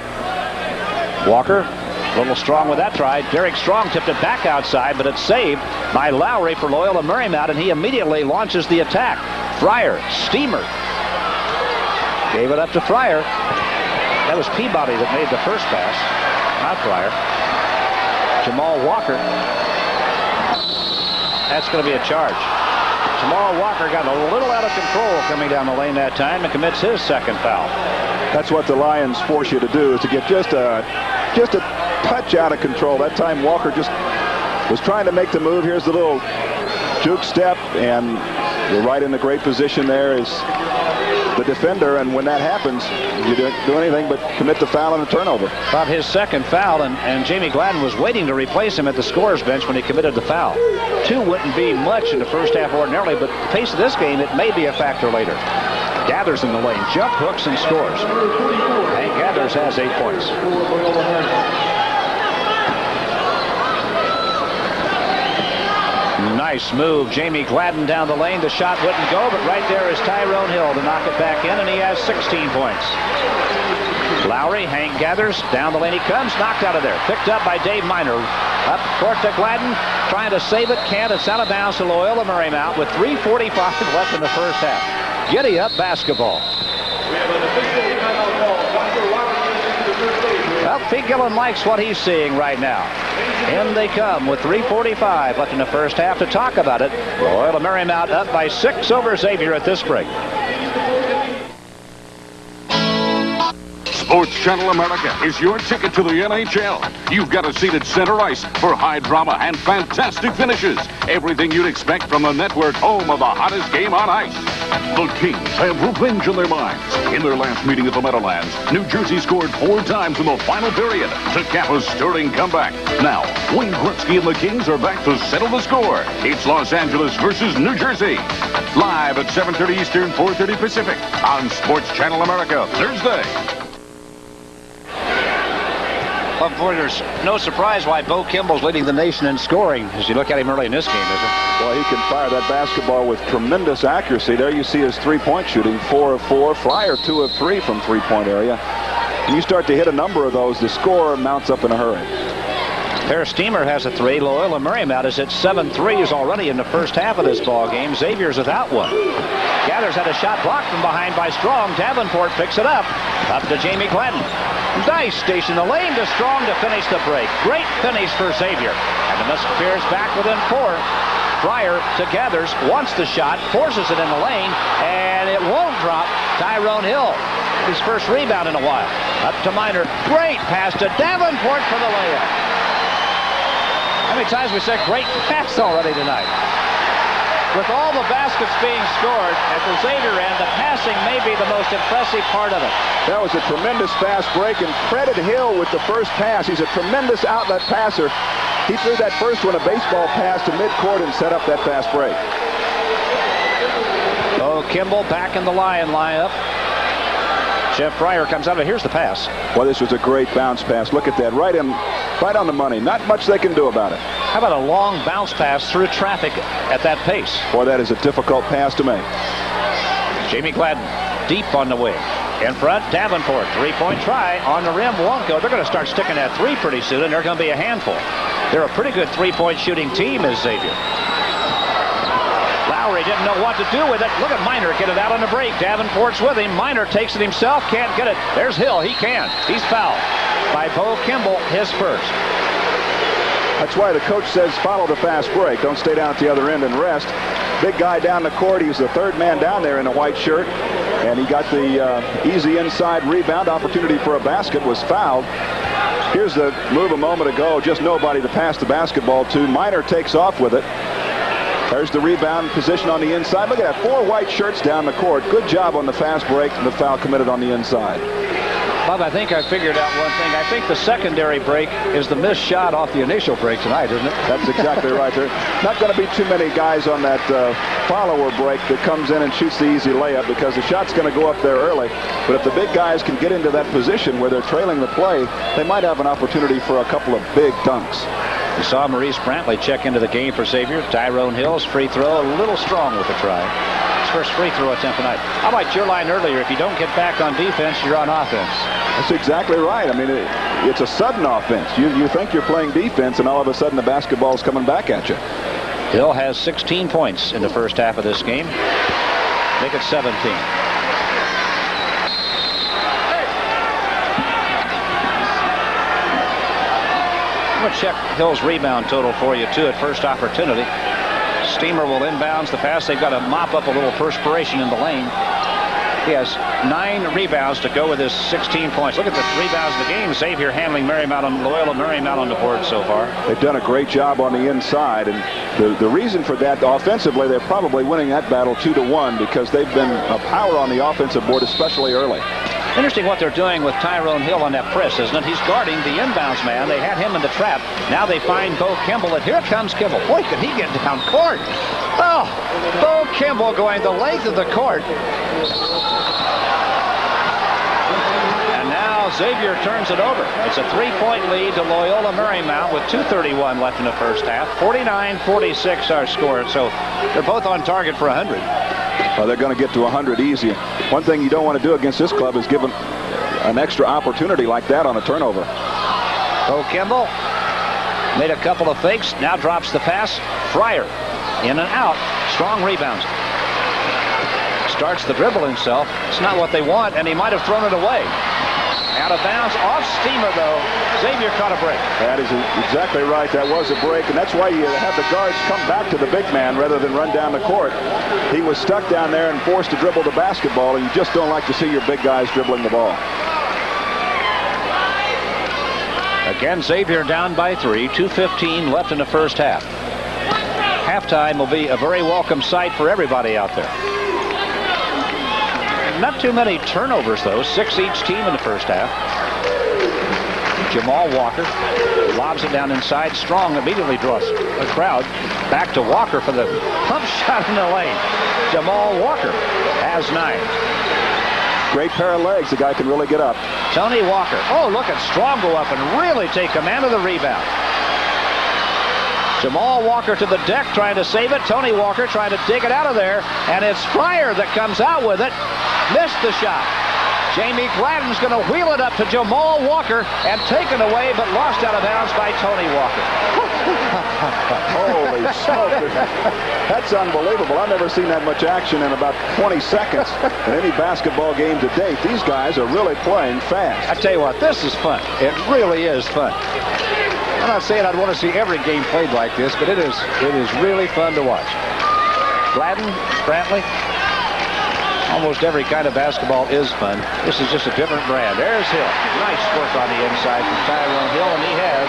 Walker, a little strong with that try. Derek Strong tipped it back outside, but it's saved by Lowry for Loyola Marymount, and he immediately launches the attack. Fryer, steamer. Gave it up to Fryer. That was Peabody that made the first pass, not Fryer. Jamal Walker. That's going to be a charge. Jamal Walker got a little out of control coming down the lane that time and commits his second foul. That's what the Lions force you to do, is to get just a touch out of control. That time Walker just was trying to make the move. Here's the little juke step, and you're right in the great position there is the defender, and when that happens, you don't do anything but commit the foul and a turnover. About his second foul, and Jamie Gladden was waiting to replace him at the scorer's bench when he committed the foul. 2 wouldn't be much in the first half ordinarily, but the pace of this game, it may be a factor later. Gathers in the lane, jump hooks and scores. Hank Gathers has 8 points. Nice move. Jamie Gladden down the lane. The shot wouldn't go, but right there is Tyrone Hill to knock it back in, and he has 16 points. Lowry, Hank Gathers, down the lane he comes, knocked out of there. Picked up by Dave Miner. Up court to Gladden, trying to save it, can't. It's out of bounds to Loyola Marymount with 3:45 left in the first half. Giddy up basketball. Well, Pete Gillen likes what he's seeing right now. In they come with 3:45 left in the first half. To talk about it, Loyola Marymount up by 6 over Xavier at this break. Sports Channel America is your ticket to the NHL. You've got a seat at center ice for high drama and fantastic finishes. Everything you'd expect from the network home of the hottest game on ice. The Kings have revenge in their minds. In their last meeting at the Meadowlands, New Jersey scored 4 times in the final period to cap a stirring comeback. Now, Wayne Gretzky and the Kings are back to settle the score. It's Los Angeles versus New Jersey. Live at 7:30 Eastern, 4:30 Pacific on Sports Channel America, Thursday. Well, boy, there's no surprise why Bo Kimble's leading the nation in scoring as you look at him early in this game, is it? Boy, he can fire that basketball with tremendous accuracy. There you see his 3-point shooting, 4 of 4. Fryer, 2 of 3 from 3-point area. And you start to hit a number of those, the score mounts up in a hurry. Per Steamer has a 3. Loyola Marymount is at 7 threes already in the first half of this ball game. Xavier's without one. Gathers had a shot blocked from behind by Strong. Davenport picks it up. Up to Jamie Gladden. Nice station the lane to Strong to finish the break. Great finish for Xavier. And the Musketeers back within 4. Fryer to Gathers, wants the shot, forces it in the lane, and it won't drop. Tyrone Hill, his first rebound in a while. Up to Miner. Great pass to Davenport for the layup. How many times we said great pass already tonight? With all the baskets being scored at the Xavier end, the passing may be the most impressive part of it. That was a tremendous fast break, and credit Hill with the first pass. He's a tremendous outlet passer. He threw that first one, a baseball pass to midcourt, and set up that fast break. Oh, Kimble back in the Lion lineup. Jeff Fryer comes out of it. Here's the pass. Well, this was a great bounce pass. Look at that, right on the money. Not much they can do about it. How about a long bounce pass through traffic at that pace? Boy, that is a difficult pass to make. Jamie Gladden deep on the wing. In front, Davenport, 3-point try on the rim, won't go. They're going to start sticking that 3 pretty soon, and they're going to be a handful. They're a pretty good 3-point shooting team, is Xavier. Lowry didn't know what to do with it. Look at Miner get it out on the break. Davenport's with him. Miner takes it himself, can't get it. There's Hill, he can. He's fouled by Bo Kimble, his first. That's why the coach says follow the fast break. Don't stay down at the other end and rest. Big guy down the court. He's the 3rd man down there in a white shirt. And he got the easy inside rebound. Opportunity for a basket, was fouled. Here's the move a moment ago. Just nobody to pass the basketball to. Miner takes off with it. There's the rebound position on the inside. Look at that, 4 white shirts down the court. Good job on the fast break and the foul committed on the inside. Bob, I think I figured out one thing. I think the secondary break is the missed shot off the initial break tonight, isn't it? That's exactly right. There's not going to be too many guys on that follower break that comes in and shoots the easy layup because the shot's going to go up there early. But if the big guys can get into that position where they're trailing the play, they might have an opportunity for a couple of big dunks. We saw Maurice Brantley check into the game for Xavier. Tyrone Hill's free throw a little strong with the try. His first free throw attempt tonight. How about your line earlier? If you don't get back on defense, you're on offense. That's exactly right. I mean, it's a sudden offense. You think you're playing defense, and all of a sudden the basketball's coming back at you. Hill has 16 points in the first half of this game. Make it 17. I'm going to check Hill's rebound total for you, too, at first opportunity. Steamer will inbounds the pass. They've got to mop up a little perspiration in the lane. He has 9 rebounds to go with his 16 points. Look at the rebounds in the game. Xavier handling Loyola Marymount on the board so far. They've done a great job on the inside, and the reason for that, offensively, they're probably winning that battle 2-1 because they've been a power on the offensive board, especially early. Interesting what they're doing with Tyrone Hill on that press, isn't it? He's guarding the inbounds man. They had him in the trap. Now they find Bo Kimble, and here comes Kimble. Boy, can he get down court. Oh, Bo Kimble going the length of the court. And now Xavier turns it over. It's a 3-point lead to Loyola Marymount with 2:31 left in the first half. 49-46 our score, so they're both on target for 100. They're going to get to 100 easy. One thing you don't want to do against this club is give them an extra opportunity like that on a turnover. Bo Kimble made a couple of fakes, now drops the pass. Fryer in and out. Strong rebounds. Starts the dribble himself. It's not what they want, and he might have thrown it away. Out of bounds, off Steamer, though. Xavier caught a break. That is exactly right. That was a break, and that's why you have the guards come back to the big man rather than run down the court. He was stuck down there and forced to dribble the basketball, and you just don't like to see your big guys dribbling the ball. Again, Xavier down by 3. 2:15 left in the first half. Halftime will be a very welcome sight for everybody out there. Not too many turnovers, though. 6 each team in the first half. Jamal Walker lobs it down inside. Strong immediately draws a crowd back to Walker for the pump shot in the lane. Jamal Walker has 9. Great pair of legs. The guy can really get up. Tony Walker. Oh, look at Strong go up and really take command of the rebound. Jamal Walker to the deck trying to save it. Tony Walker trying to dig it out of there. And it's Fryer that comes out with it. Missed the shot. Jamie Gladden's going to wheel it up to Jamal Walker and taken away, but lost out of bounds by Tony Walker. Holy smoke. That's unbelievable. I've never seen that much action in about 20 seconds in any basketball game to date. These guys are really playing fast. I tell you what, this is fun. It really is fun. I'm not saying I'd want to see every game played like this, but it is really fun to watch. Gladden, Brantley. Almost every kind of basketball is fun. This is just a different brand. There's Hill. Nice work on the inside from Tyrone Hill, and he has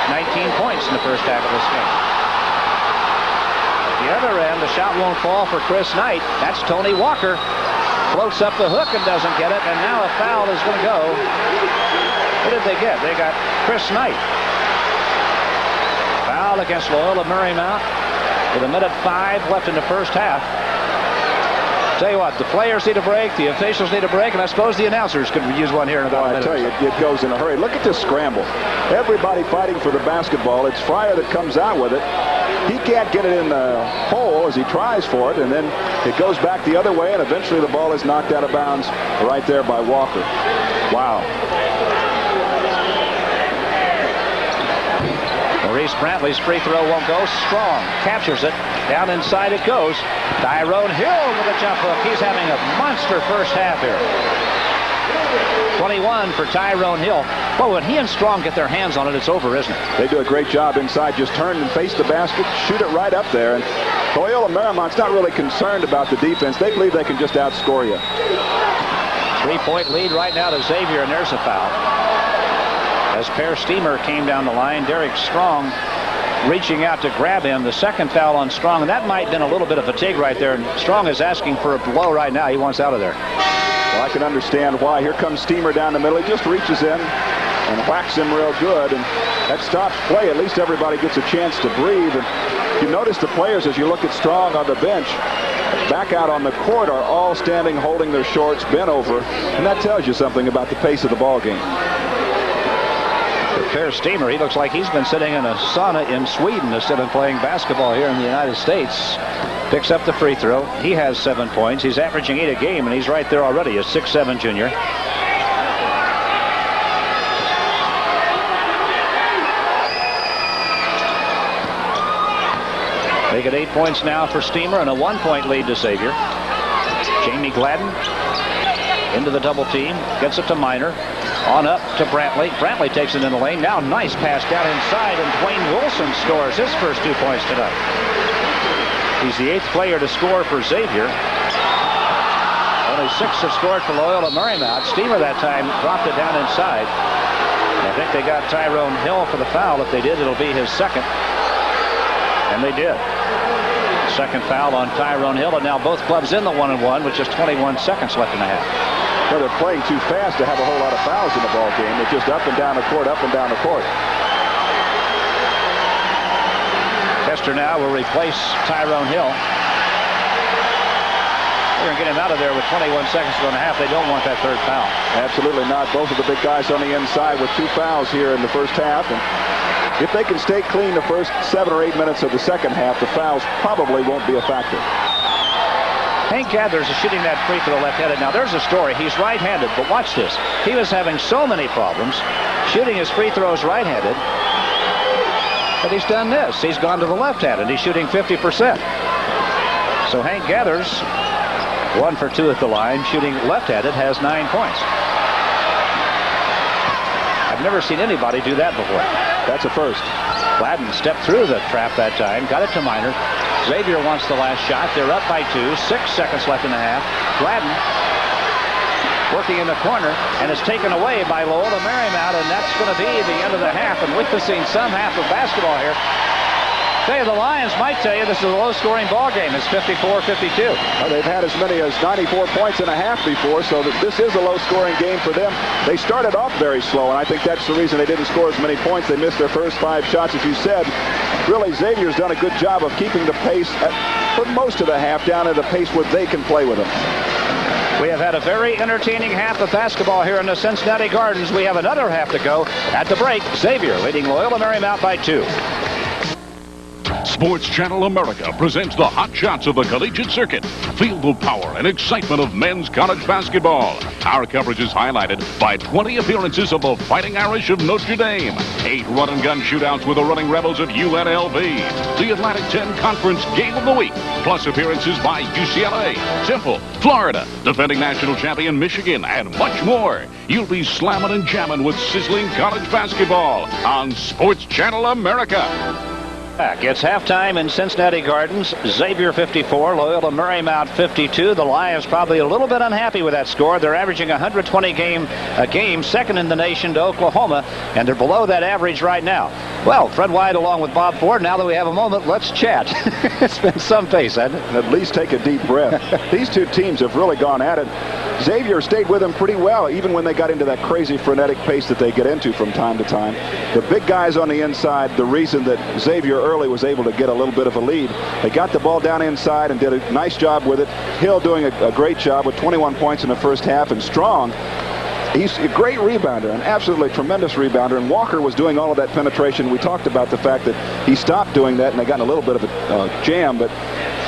19 points in the first half of this game. At the other end, the shot won't fall for Chris Knight. That's Tony Walker. Floats up the hook and doesn't get it, and now a foul is going to go. What did they get? They got Chris Knight. Foul against Loyola Marymount with 1:05 left in the first half. Tell you what, the players need a break, the officials need a break, and I suppose the announcers could use one here in about a minute. I tell you, it goes in a hurry. Look at this scramble. Everybody fighting for the basketball. It's Fryer that comes out with it. He can't get it in the hole as he tries for it, and then it goes back the other way, and eventually the ball is knocked out of bounds right there by Walker. Wow. Maurice Brantley's free throw won't go. Strong captures it. Down inside it goes. Tyrone Hill with a jump hook. He's having a monster first half here. 21 for Tyrone Hill. Well, when he and Strong get their hands on it, it's over, isn't it? They do a great job inside. Just turn and face the basket, shoot it right up there. And Loyola Marymount's not really concerned about the defense. They believe they can just outscore you. 3-point lead right now to Xavier, and there's a foul. As Per Steamer came down the line, Derek Strong reaching out to grab him. The second foul on Strong, and that might have been a little bit of fatigue right there. And Strong is asking for a blow right now. He wants out of there. Well, I can understand why. Here comes Steamer down the middle. He just reaches in and whacks him real good, and that stops play. At least everybody gets a chance to breathe. And you notice the players, as you look at Strong on the bench, back out on the court, are all standing holding their shorts bent over, and that tells you something about the pace of the ball game. Per Steamer, he looks like he's been sitting in a sauna in Sweden instead of playing basketball here in the United States. Picks up the free throw. He has 7 points. He's averaging 8 a game, and he's right there already, a 6'7" junior. They get 8 points now for Steamer and a 1-point lead to Xavier. Jamie Gladden into the double team, gets it to Minor. On up to Brantley. Brantley takes it in the lane. Now nice pass down inside, and Dwayne Wilson scores his first 2 points tonight. He's the 8th player to score for Xavier. Only 6 have scored for Loyola Marymount. Steamer that time dropped it down inside. I think they got Tyrone Hill for the foul. If they did, it'll be his second. And they did. Second foul on Tyrone Hill, and now both clubs in the 1-and-1 with just 21 seconds left in the half. Well, they're playing too fast to have a whole lot of fouls in the ball game. They're just up and down the court, up and down the court. Kester now will replace Tyrone Hill. They're going to get him out of there with 21 seconds to go in the half. They don't want that third foul. Absolutely not. Both of the big guys on the inside with 2 fouls here in the first half. And if they can stay clean the first 7 or 8 minutes of the second half, the fouls probably won't be a factor. Hank Gathers is shooting that free throw left-handed. Now, there's a story. He's right-handed, but watch this. He was having so many problems shooting his free throws right-handed that he's done this. He's gone to the left-handed. He's shooting 50%. So Hank Gathers, 1 for 2 at the line, shooting left-handed, has 9 points. I've never seen anybody do that before. That's a first. Gladden stepped through the trap that time, got it to Minor. Xavier wants the last shot. They're up by 2. 6 seconds left in the half. Gladden working in the corner, and it's taken away by Loyola Marymount, and that's going to be the end of the half. And we've seen some half of basketball here. Tell you, the Lions might tell you this is a low-scoring ball game. It's 54-52. Well, they've had as many as 94 points and a half before, so this is a low-scoring game for them. They started off very slow, and I think that's the reason they didn't score as many points. They missed their first 5 shots, as you said. Really, Xavier's done a good job of keeping the pace for most of the half down at a pace where they can play with them. We have had a very entertaining half of basketball here in the Cincinnati Gardens. We have another half to go. At the break, Xavier leading Loyola Marymount by 2. Sports Channel America presents the hot shots of the collegiate circuit. Feel the power and excitement of men's college basketball. Our coverage is highlighted by 20 appearances of the Fighting Irish of Notre Dame, 8 run-and-gun shootouts with the Running Rebels of UNLV, the Atlantic 10 Conference Game of the Week, plus appearances by UCLA, Temple, Florida, defending national champion Michigan, and much more. You'll be slamming and jamming with sizzling college basketball on Sports Channel America. It's halftime in Cincinnati Gardens. Xavier 54, Loyola Marymount 52. The Lions probably a little bit unhappy with that score. They're averaging 120 a game, second in the nation to Oklahoma, and they're below that average right now. Well, Fred White along with Bob Ford. Now that we have a moment, let's chat. It's been some pace, hasn't it? At least take a deep breath. These two teams have really gone at it. Xavier stayed with them pretty well, even when they got into that crazy frenetic pace that they get into from time to time. The big guys on the inside, the reason that Xavier early was able to get a little bit of a lead. They got the ball down inside and did a nice job with it. Hill doing a great job with 21 points in the first half, and Strong, he's a great rebounder, an absolutely tremendous rebounder, and Walker was doing all of that penetration. We talked about the fact that he stopped doing that, and they got in a little bit of a jam, but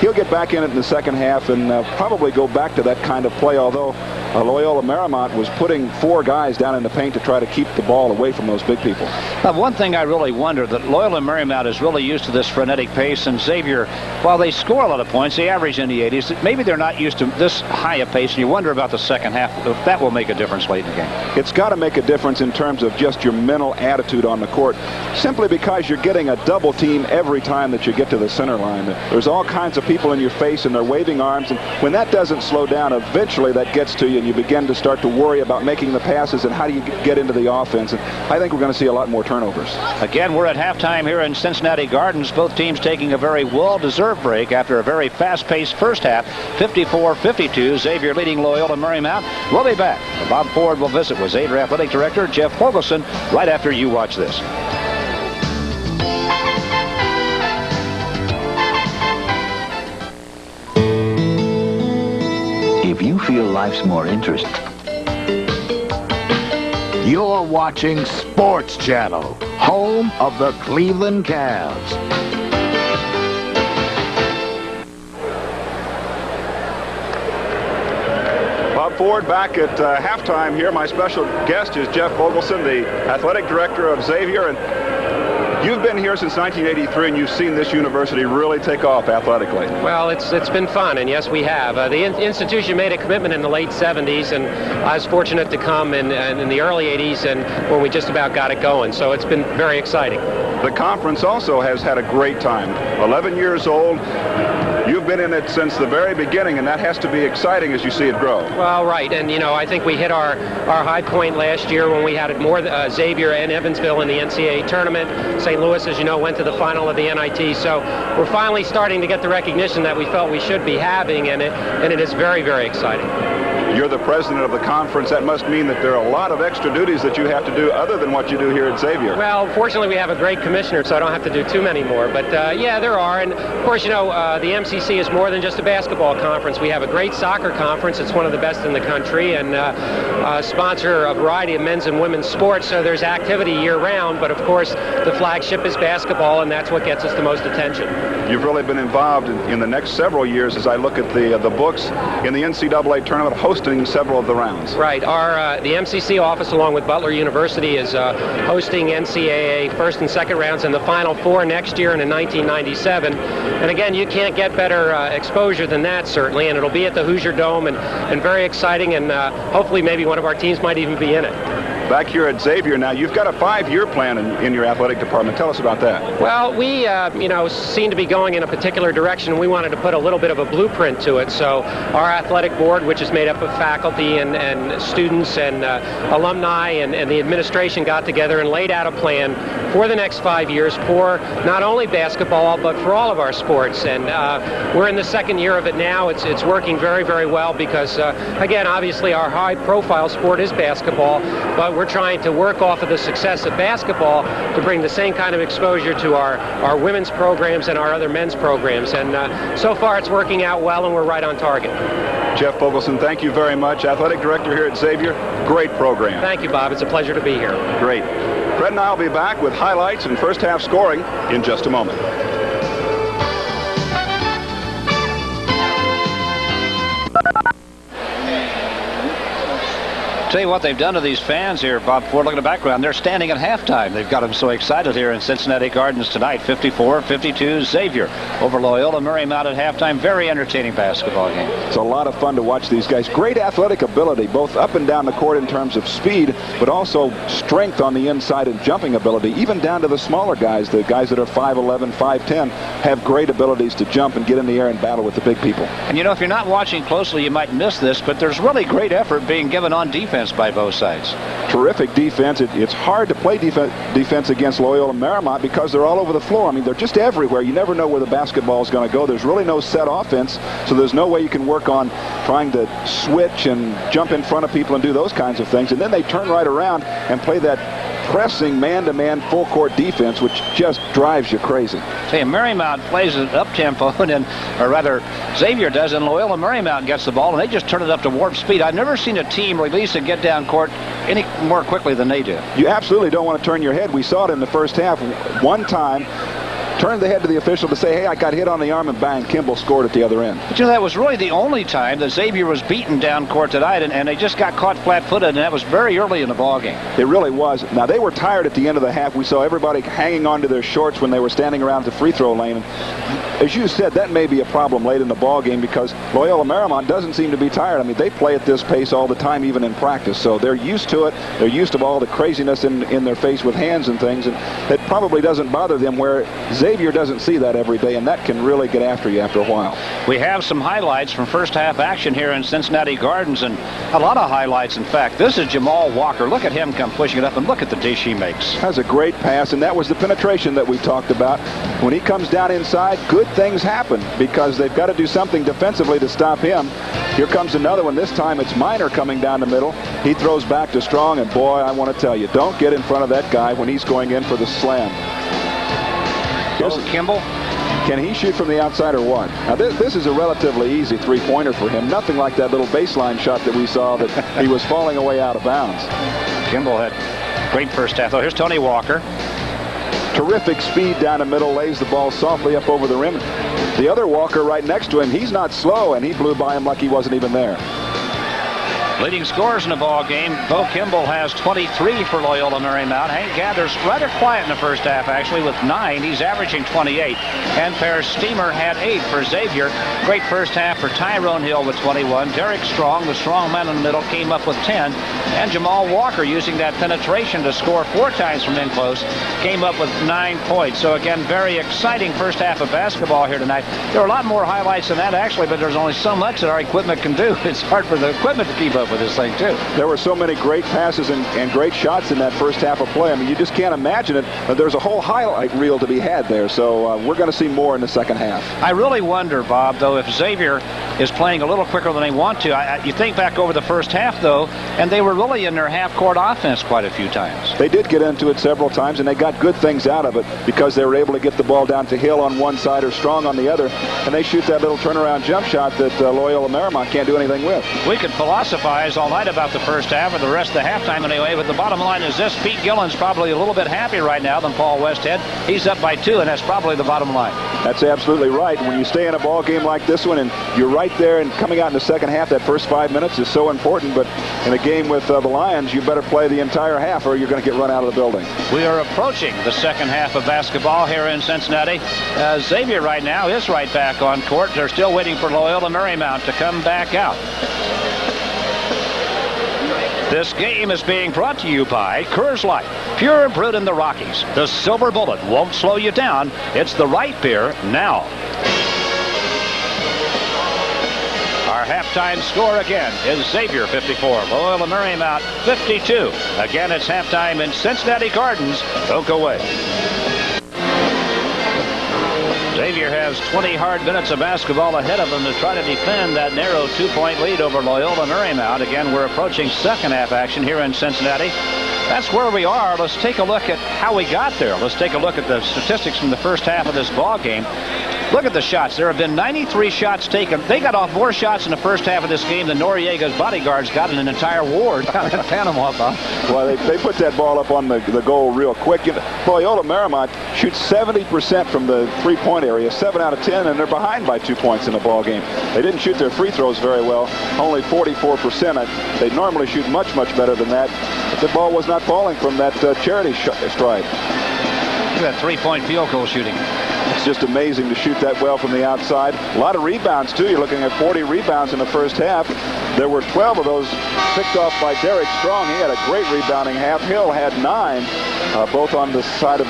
he'll get back in it in the second half and probably go back to that kind of play, although Loyola Marymount was putting 4 guys down in the paint to try to keep the ball away from those big people. One thing I really wonder, that Loyola Marymount is really used to this frenetic pace, and Xavier, while they score a lot of points, they average in the 80s, maybe they're not used to this high a pace, and you wonder about the second half, if that will make a difference late in the game. It's got to make a difference in terms of just your mental attitude on the court, simply because you're getting a double team every time that you get to the center line. There's all kinds of people in your face, and they're waving arms, and when that doesn't slow down, eventually that gets to you, and you begin to start to worry about making the passes and how do you get into the offense. And I think we're going to see a lot more turnovers. Again, we're at halftime here in Cincinnati Gardens. Both teams taking a very well-deserved break after a very fast-paced first half. 54-52, Xavier leading Loyola Marymount. We'll be back. Bob Ford will visit with Xavier Athletic Director Jeff Fogelson right after you watch this. If you feel life's more interesting, you're watching Sports Channel, home of the Cleveland Cavs. Bob Ford back at halftime here. My special guest is Jeff Fogelson, the athletic director of Xavier. And you've been here since 1983, and you've seen this university really take off athletically. Well, it's been fun, and yes, we have. The institution made a commitment in the late 70s, and I was fortunate to come in the early 80s, and when we just about got it going. So it's been very exciting. The conference also has had a great time. 11 years old. You've been in it since the very beginning, and that has to be exciting as you see it grow. Well, right, and I think we hit our high point last year when we had more Xavier and Evansville in the NCAA tournament. St. Louis, as you know, went to the final of the NIT. So we're finally starting to get the recognition that we felt we should be having, and it is very, very exciting. You're the president of the conference. That must mean that there are a lot of extra duties that you have to do other than what you do here at Xavier. Well, fortunately, we have a great commissioner, so I don't have to do too many more. But, yeah, there are. And, of course, the MCC is more than just a basketball conference. We have a great soccer conference. It's one of the best in the country, and sponsor a variety of men's and women's sports, so there's activity year-round. But, of course, the flagship is basketball, and that's what gets us the most attention. You've really been involved in the next several years, as I look at the books, in the NCAA tournament, hosting several of the rounds. Right. The MCC office, along with Butler University, is hosting NCAA first and second rounds and the Final Four next year and in 1997. And again, you can't get better exposure than that, certainly. And it'll be at the Hoosier Dome, and very exciting. And hopefully, maybe one of our teams might even be in it. Back here at Xavier now, you've got a 5-year plan in your athletic department. Tell us about that. Well, we, seem to be going in a particular direction. We wanted to put a little bit of a blueprint to it. So our athletic board, which is made up of faculty and students and alumni and the administration, got together and laid out a plan for the next 5 years for not only basketball, but for all of our sports. And we're in the second year of it now. It's working very, very well because, again, obviously our high-profile sport is basketball, but we're trying to work off of the success of basketball to bring the same kind of exposure to our women's programs and our other men's programs. And so far it's working out well, and we're right on target. Jeff Fogelson, thank you very much. Athletic director here at Xavier. Great program. Thank you, Bob. It's a pleasure to be here. Great. Fred and I will be back with highlights and first half scoring in just a moment. Tell you what they've done to these fans here, Bob Ford. Look at the background. They're standing at halftime. They've got them so excited here in Cincinnati Gardens tonight. 54-52, Xavier over Loyola Marymount at halftime. Very entertaining basketball game. It's a lot of fun to watch these guys. Great athletic ability, both up and down the court in terms of speed, but also strength on the inside and jumping ability. Even down to the smaller guys, the guys that are 5'11", 5'10", have great abilities to jump and get in the air and battle with the big people. And if you're not watching closely, you might miss this, but there's really great effort being given on defense by both sides. Terrific defense. It's hard to play defense against Loyola Marymount because they're all over the floor. I mean, they're just everywhere. You never know where the basketball is going to go. There's really no set offense, so there's no way you can work on trying to switch and jump in front of people and do those kinds of things. And then they turn right around and play that pressing man-to-man full-court defense, which just drives you crazy. See, Marymount plays it up-tempo, or rather, Xavier does, and Loyola Marymount gets the ball, and they just turn it up to warp speed. I've never seen a team release and get down court any more quickly than they do. You absolutely don't want to turn your head. We saw it in the first half. One time, turned the head to the official to say, hey, I got hit on the arm, and bang, Kimble scored at the other end. But that was really the only time that Xavier was beaten down court tonight, and they just got caught flat-footed, and that was very early in the ball game. It really was. Now, they were tired at the end of the half. We saw everybody hanging onto their shorts when they were standing around the free throw lane. And as you said, that may be a problem late in the ball game because Loyola Marymount doesn't seem to be tired. I mean, they play at this pace all the time, even in practice, so they're used to it. They're used to all the craziness in their face with hands and things, and it probably doesn't bother them, where Xavier Xavier doesn't see that every day, and that can really get after you after a while. We have some highlights from first half action here in Cincinnati Gardens, and a lot of highlights, in fact. This is Jamal Walker. Look at him come pushing it up, and look at the dish he makes. That's a great pass, and that was the penetration that we talked about. When he comes down inside, good things happen because they've got to do something defensively to stop him. Here comes another one. This time it's Minor coming down the middle. He throws back to Strong, and boy, I want to tell you, don't get in front of that guy when he's going in for the slam. Here's Kimble. Can he shoot from the outside or what? Now this is a relatively easy three-pointer for him. Nothing like that little baseline shot that we saw that he was falling away out of bounds. Kimble had great first half. Oh, here's Tony Walker. Terrific speed down the middle, lays the ball softly up over the rim. The other Walker right next to him, he's not slow, and he blew by him like he wasn't even there. Leading scorers in the ball game, Bo Kimble has 23 for Loyola Marymount. Hank Gathers rather quiet in the first half, actually, with 9. He's averaging 28. And Per Steamer had 8 for Xavier. Great first half for Tyrone Hill with 21. Derek Strong, the strong man in the middle, came up with 10. And Jamal Walker, using that penetration to score 4 times from in close, came up with 9 points. So again, very exciting first half of basketball here tonight. There are a lot more highlights than that, actually, but there's only so much that our equipment can do. It's hard for the equipment to keep up with this thing, too. There were so many great passes and great shots in that first half of play. I mean, you just can't imagine it. There's a whole highlight reel to be had there, so we're going to see more in the second half. I really wonder, Bob, though, if Xavier is playing a little quicker than they want to. You think back over the first half, though, and they were really in their half-court offense quite a few times. They did get into it several times, and they got good things out of it because they were able to get the ball down to Hill on one side or Strong on the other, and they shoot that little turnaround jump shot that Loyola Marymount can't do anything with. We could philosophize all night about the first half or the rest of the halftime anyway, but the bottom line is this: Pete Gillen's probably a little bit happier right now than Paul Westhead. He's up by 2, and that's probably the bottom line. That's absolutely right. When you stay in a ball game like this one and you're right there and coming out in the second half, that first 5 minutes is so important, but in a game with the Lions, you better play the entire half or you're going to get run out of the building. We are approaching the second half of basketball here in Cincinnati. Xavier right now is right back on court. They're still waiting for Loyola Marymount to come back out. This game is being brought to you by Coors Light, pure brewed in the Rockies. The silver bullet won't slow you down. It's the right beer now. Our halftime score again is Xavier 54, Loyola Marymount 52. Again, it's halftime in Cincinnati Gardens. Don't go away. Xavier has 20 hard minutes of basketball ahead of them to try to defend that narrow 2-point lead over Loyola Marymount. Again, we're approaching second half action here in Cincinnati. That's where we are. Let's take a look at how we got there. Let's take a look at the statistics from the first half of this ball game. Look at the shots. There have been 93 shots taken. They got off more shots in the first half of this game than Noriega's bodyguards got in an entire war down in Panama, Bob. Well, they put that ball up on the goal real quick. Loyola Marymount shoots 70% from the three-point area, 7 out of 10, and they're behind by 2 points in the ball game. They didn't shoot their free throws very well, only 44%. They normally shoot much, much better than that. But the ball was not falling from that charity strike. Look at that three-point field goal shooting. It's just amazing to shoot that well from the outside. A lot of rebounds, too. You're looking at 40 rebounds in the first half. There were 12 of those picked off by Derek Strong. He had a great rebounding half. Hill had 9, both on the side of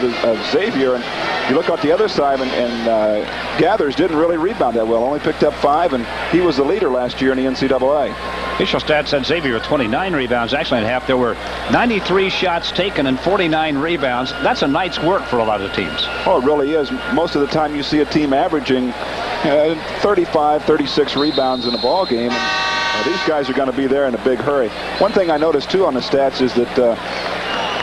Xavier. And you look at the other side, and Gathers didn't really rebound that well. Only picked up 5, and he was the leader last year in the NCAA. Official stats said Xavier with 29 rebounds. Actually, in half, there were 93 shots taken and 49 rebounds. That's a night's work for a lot of teams. Oh, it really is. Most of the time you see a team averaging 35, 36 rebounds in a ball game. And, these guys are going to be there in a big hurry. One thing I noticed, too, on the stats is that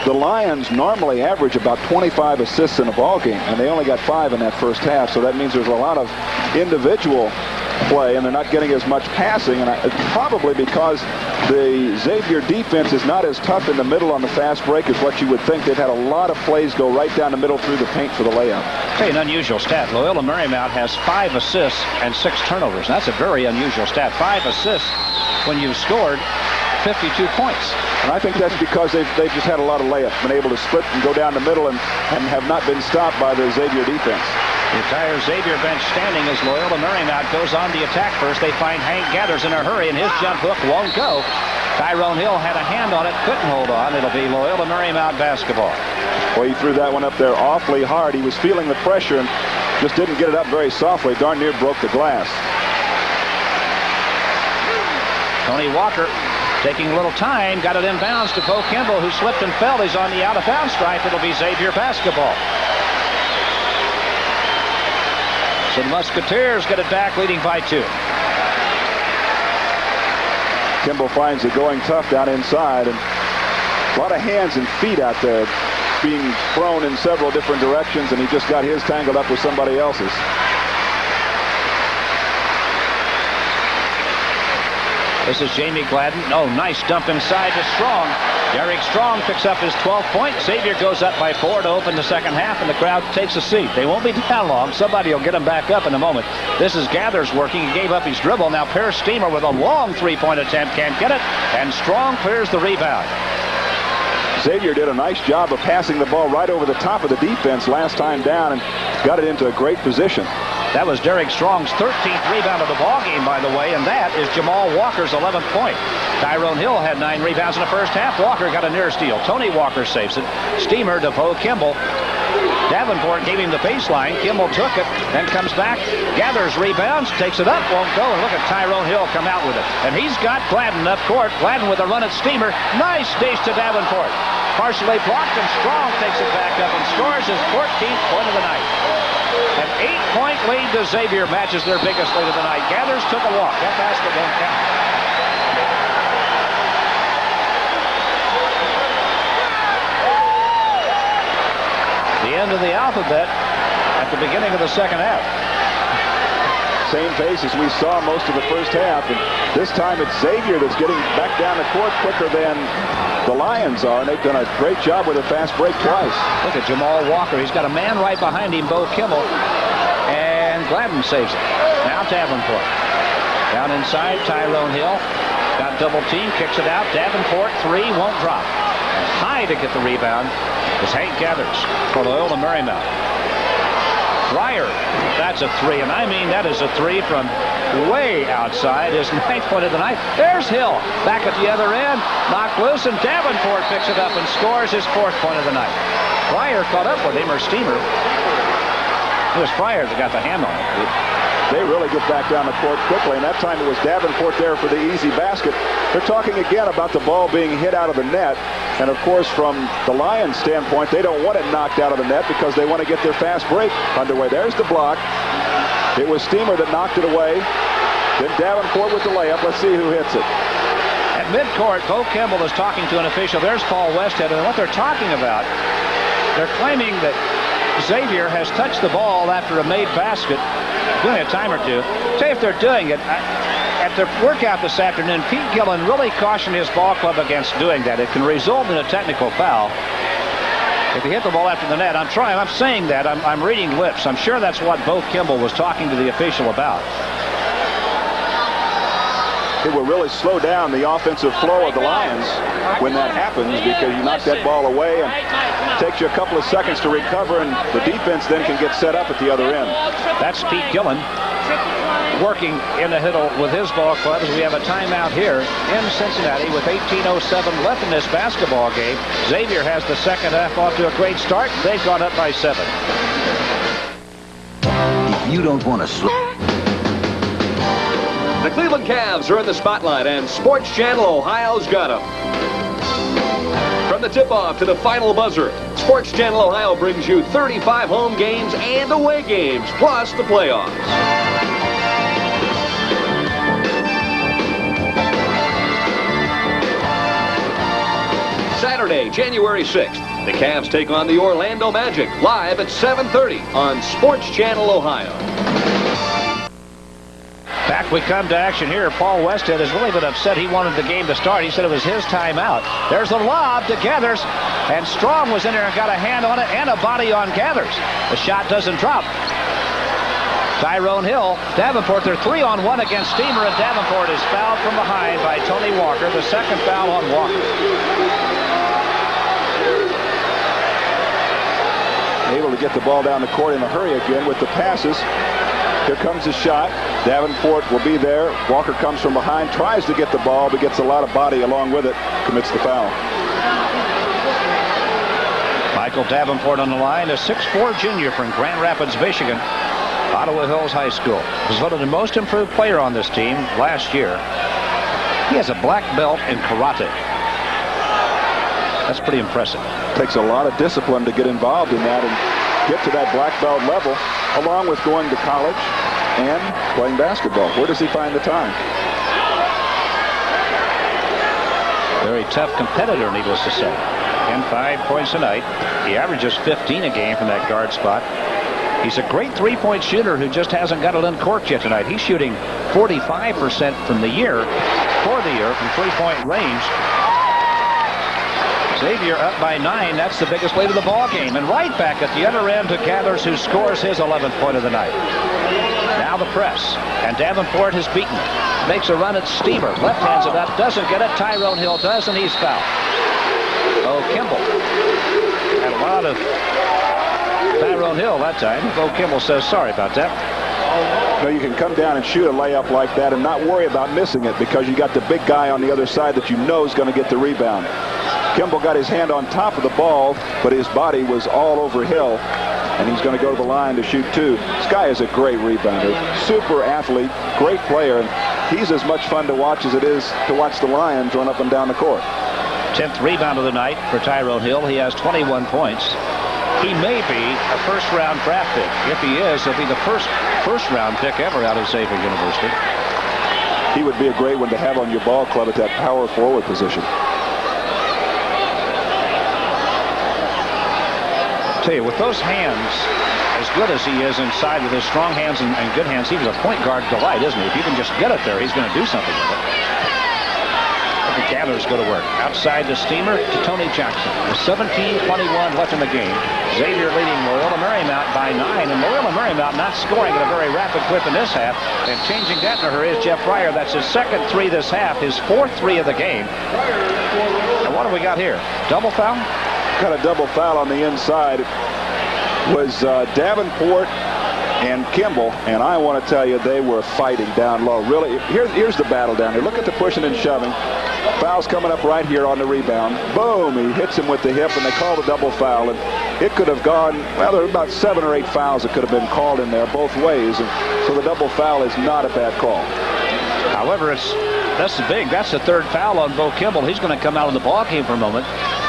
the Lions normally average about 25 assists in a ball game, and they only got 5 in that first half. So that means there's a lot of individual play, and they're not getting as much passing, and it's probably because the Xavier defense is not as tough in the middle on the fast break as what you would think. They've had a lot of plays go right down the middle through the paint for the layup. Hey, an unusual stat. Loyola Marymount has 5 assists and 6 turnovers. That's a very unusual stat. 5 assists when you've scored 52 points. And I think that's because they've just had a lot of layups, been able to split and go down the middle and have not been stopped by the Xavier defense. The entire Xavier bench standing as Loyola Marymount goes on the attack first. They find Hank Gathers in a hurry, and his jump hook won't go. Tyrone Hill had a hand on it, couldn't hold on. It'll be Loyola Marymount basketball. Well, he threw that one up there awfully hard. He was feeling the pressure and just didn't get it up very softly. Darn near broke the glass. Tony Walker taking a little time, got it inbounds to Bo Kimble, who slipped and fell. He's on the out-of-bounds stripe. It'll be Xavier basketball. So the Musketeers get it back, leading by 2. Kimble finds it going tough down inside, and a lot of hands and feet out there being thrown in several different directions, and he just got his tangled up with somebody else's. This is Jamie Gladden. Oh, nice dump inside to Strong. Derek Strong picks up his 12th point. Xavier goes up by 4 to open the second half, and the crowd takes a seat. They won't be down long. Somebody will get him back up in a moment. This is Gathers working. He gave up his dribble. Now Per Steamer with a long three-point attempt. Can't get it, and Strong clears the rebound. Xavier did a nice job of passing the ball right over the top of the defense last time down and got it into a great position. That was Derek Strong's 13th rebound of the ball game, by the way, and that is Jamal Walker's 11th point. Tyrone Hill had 9 rebounds in the first half. Walker got a near steal. Tony Walker saves it. Steamer to Bo Kimble. Davenport gave him the baseline. Kimble took it, then comes back, gathers rebounds, takes it up, won't go, and look at Tyrone Hill come out with it. And he's got Gladden up court. Gladden with a run at Steamer. Nice dish to Davenport. Partially blocked, and Strong takes it back up and scores his 14th point of the night. An 8-point lead to Xavier matches their biggest lead of the night. Gathers took a walk. That basket won't count. The end of the alphabet at the beginning of the second half. Same pace as we saw most of the first half, and this time it's Xavier that's getting back down the court quicker than the Lions are, and they've done a great job with a fast break twice. Look at Jamal Walker. He's got a man right behind him, Bo Kimble, and Gladden saves it. Now Davenport. Down inside, Tyrone Hill. Got double team, kicks it out. Davenport, 3, won't drop. And high to get the rebound is Hank Gathers for Loyola Marymount. Fryer, that's a 3, and I mean that is a 3 from way outside. His 9th point of the night. There's Hill back at the other end, knocked loose, and Davenport picks it up and scores his 4th point of the night. Fryer caught up with him, or Steamer. It was Fryer that got the hand on it. They really get back down the court quickly, and that time it was Davenport there for the easy basket. They're talking again about the ball being hit out of the net, and of course from the Lions standpoint, they don't want it knocked out of the net because they want to get their fast break underway. There's the block. It was Steamer that knocked it away. Then Davenport with the layup. Let's see who hits it. At midcourt, Bo Kimble is talking to an official. There's Paul Westhead, and what they're talking about, they're claiming that Xavier has touched the ball after a made basket, doing a time or two. Say if they're doing it, at their workout this afternoon, Pete Gillen really cautioned his ball club against doing that. It can result in a technical foul if you hit the ball after the net. I'm saying that. I'm reading lips. I'm sure that's what Bo Kimble was talking to the official about. It will really slow down the offensive flow of the Lions when that happens, because you knock that ball away and it takes you a couple of seconds to recover, and the defense then can get set up at the other end. That's Pete Gillen working in the huddle with his ball club as we have a timeout here in Cincinnati with 18:07 left in this basketball game. Xavier has the second half off to a great start. They've gone up by 7. If you don't want to slow... The Cleveland Cavs are in the spotlight, and Sports Channel Ohio's got them. From the tip-off to the final buzzer, Sports Channel Ohio brings you 35 home games and away games, plus the playoffs. Saturday, January 6th, the Cavs take on the Orlando Magic live at 7:30 on Sports Channel Ohio. Back we come to action here. Paul Westhead has really been upset. He wanted the game to start. He said it was his timeout. There's the lob to Gathers, and Strong was in there and got a hand on it and a body on Gathers. The shot doesn't drop. Tyrone Hill, Davenport, they're 3-on-1 against Steamer, and Davenport is fouled from behind by Tony Walker. The second foul on Walker. Able to get the ball down the court in a hurry again with the passes. Here comes the shot. Davenport will be there. Walker comes from behind, tries to get the ball, but gets a lot of body along with it. Commits the foul. Michael Davenport on the line, a 6'4" junior from Grand Rapids, Michigan. Ottawa Hills High School. Was voted the most improved player on this team last year. He has a black belt in karate. That's pretty impressive. Takes a lot of discipline to get involved in that and get to that black belt level, along with going to college and playing basketball. Where does he find the time? Very tough competitor, needless to say. And 5 points tonight. He averages 15 a game from that guard spot. He's a great three-point shooter who just hasn't got it uncorked yet tonight. He's shooting 45% for the year from three-point range. Xavier up by 9. That's the biggest lead of the ball game. And right back at the other end to Gathers, who scores his 11th point of the night. Now the press. And Davenport has beaten it. Makes a run at Steamer. Left hands it up. Doesn't get it. Tyrone Hill does, and he's fouled. Oh, Kimble. Had a lot of Tyrone Hill that time. Bo Kimble says sorry about that. You can come down and shoot a layup like that and not worry about missing it because you got the big guy on the other side that you know is going to get the rebound. Kimble got his hand on top of the ball, but his body was all over Hill, and he's going to go to the line to shoot two. This guy is a great rebounder, super athlete, great player, and he's as much fun to watch as it is to watch the Lions run up and down the court. 10th rebound of the night for Tyrone Hill. He has 21 points. He may be a first-round draft pick. If he is, he'll be the first-round pick ever out of Xavier University. He would be a great one to have on your ball club at that power forward position. I'll tell you, with those hands, as good as he is inside with his strong hands and good hands, he's a point guard delight, isn't he? If you can just get it there, he's going to do something with it. The Gathers go to work. Outside the Steamer to Tony Jackson. With 17:21 left in the game. Xavier leading Loyola Marymount by 9. And Loyola Marymount not scoring at a very rapid clip in this half. And changing that in a hurry is Jeff Fryer. That's his second three this half. His fourth three of the game. And what do we got here? Double foul? Got a double foul on the inside. It was Davenport and Kimble, and I want to tell you, they were fighting down low. Really, here's the battle down here. Look at the pushing and shoving. Foul's coming up right here on the rebound. Boom, he hits him with the hip, and they call the double foul. And it could have gone, well, there were about 7 or 8 fouls that could have been called in there both ways. And so the double foul is not a bad call. However, that's big. That's the third foul on Bo Kimble. He's going to come out of the ball game for a moment.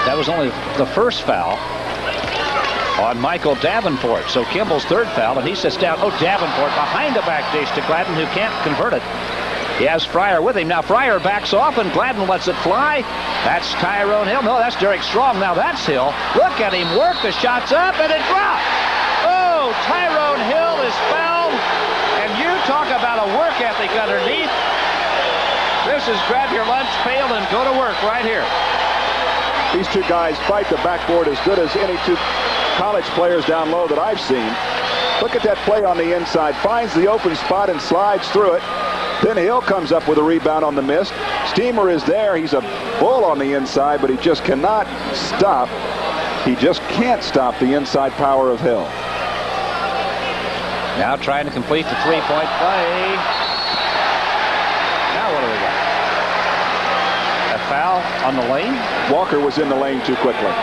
That was only the first foul on Michael Davenport. So Kimble's third foul, and he sits down. Oh, Davenport behind the back dish to Gladden, who can't convert it. He has Fryer with him. Now Fryer backs off, and Gladden lets it fly. That's Tyrone Hill. No, that's Derek Strong. Now that's Hill. Look at him work. The shot's up, and it dropped. Oh, Tyrone Hill is fouled. And you talk about a work ethic underneath. This is grab your lunch pail and go to work right here. These two guys fight the backboard as good as any two college players down low that I've seen. Look at that play on the inside. Finds the open spot and slides through it. Then Hill comes up with a rebound on the miss. Steamer is there. He's a bull on the inside, but he just cannot stop. He just can't stop the inside power of Hill. Now trying to complete the three-point play. Now what do we got? A foul on the lane? Walker was in the lane too quickly.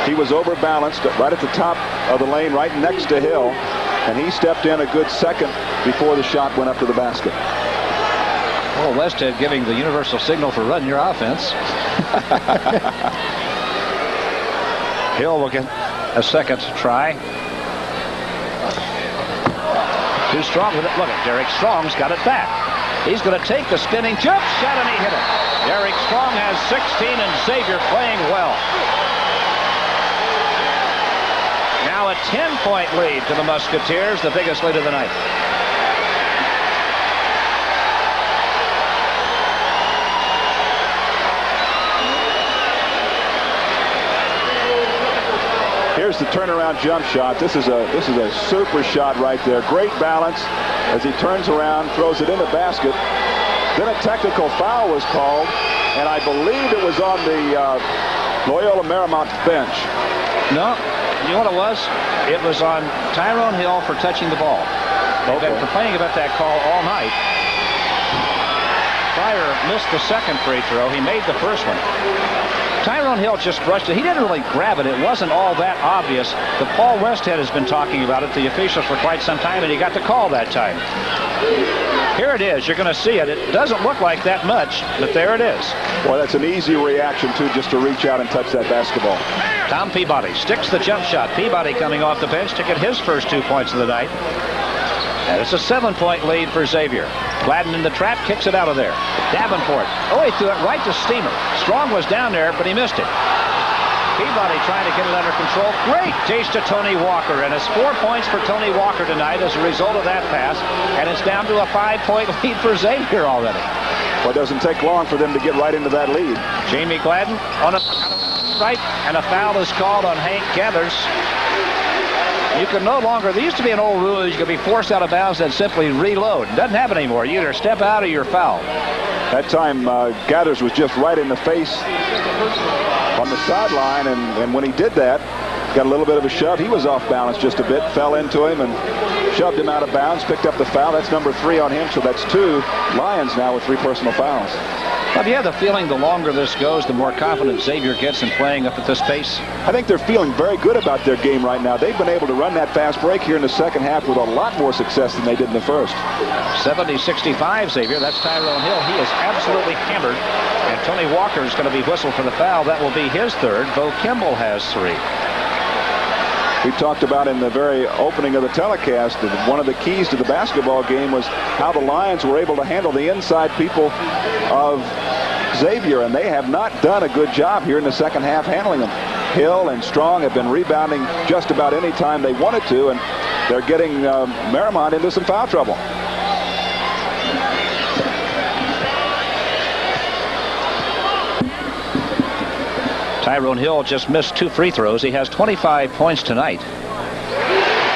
He was overbalanced right at the top of the lane, right next to Hill, and he stepped in a good second before the shot went up to the basket. Well, Westhead giving the universal signal for running your offense. Hill will get a second try. Too strong with it. Look at Derek Strong's got it back. He's going to take the spinning jump shot, and he hit it. Derek Strong has 16, and Xavier playing well. Now a 10-point lead to the Musketeers, the biggest lead of the night. Here's the turnaround jump shot. This is a super shot right there. Great balance as he turns around, throws it in the basket. Then a technical foul was called, and I believe it was on the Loyola Marymount bench. No. You know what it was? It was on Tyrone Hill for touching the ball. They've been complaining about that call all night. Fryer missed the second free throw. He made the first one. Tyrone Hill just brushed it. He didn't really grab it. It wasn't all that obvious. The Paul Westhead has been talking about it, the officials, for quite some time, and he got the call that time. Here it is. You're going to see it. It doesn't look like that much, but there it is. Well, that's an easy reaction, too, just to reach out and touch that basketball. Tom Peabody sticks the jump shot. Peabody coming off the bench to get his first 2 points of the night. And it's a 7-point lead for Xavier. Gladden in the trap, kicks it out of there. Davenport. Oh, he threw it right to Steamer. Strong was down there, but he missed it. Peabody trying to get it under control. Great dish to Tony Walker, and it's 4 points for Tony Walker tonight as a result of that pass, and it's down to a 5-point lead for Xavier already. Well, it doesn't take long for them to get right into that lead. Jamie Gladden on a right, and a foul is called on Hank Gathers. You can no longer, there used to be an old rule, you could be forced out of bounds and simply reload. It doesn't happen anymore. You either step out or you're fouled. That time, Gathers was just right in the face on the sideline, and when he did that, got a little bit of a shove. He was off balance just a bit, fell into him and shoved him out of bounds, picked up the foul. That's number 3 on him, so that's 2 Lions now with 3 personal fouls. Well, do you have the feeling the longer this goes, the more confident Xavier gets in playing up at this pace? I think they're feeling very good about their game right now. They've been able to run that fast break here in the second half with a lot more success than they did in the first. 70-65, Xavier. That's Tyrone Hill. He is absolutely hammered. And Tony Walker is going to be whistled for the foul. That will be his third. Bo Kimble has 3. We talked about in the very opening of the telecast that one of the keys to the basketball game was how the Lions were able to handle the inside people of Xavier, and they have not done a good job here in the second half handling them. Hill and Strong have been rebounding just about any time they wanted to, and they're getting Marymount into some foul trouble. Tyrone Hill just missed 2 free throws. He has 25 points tonight.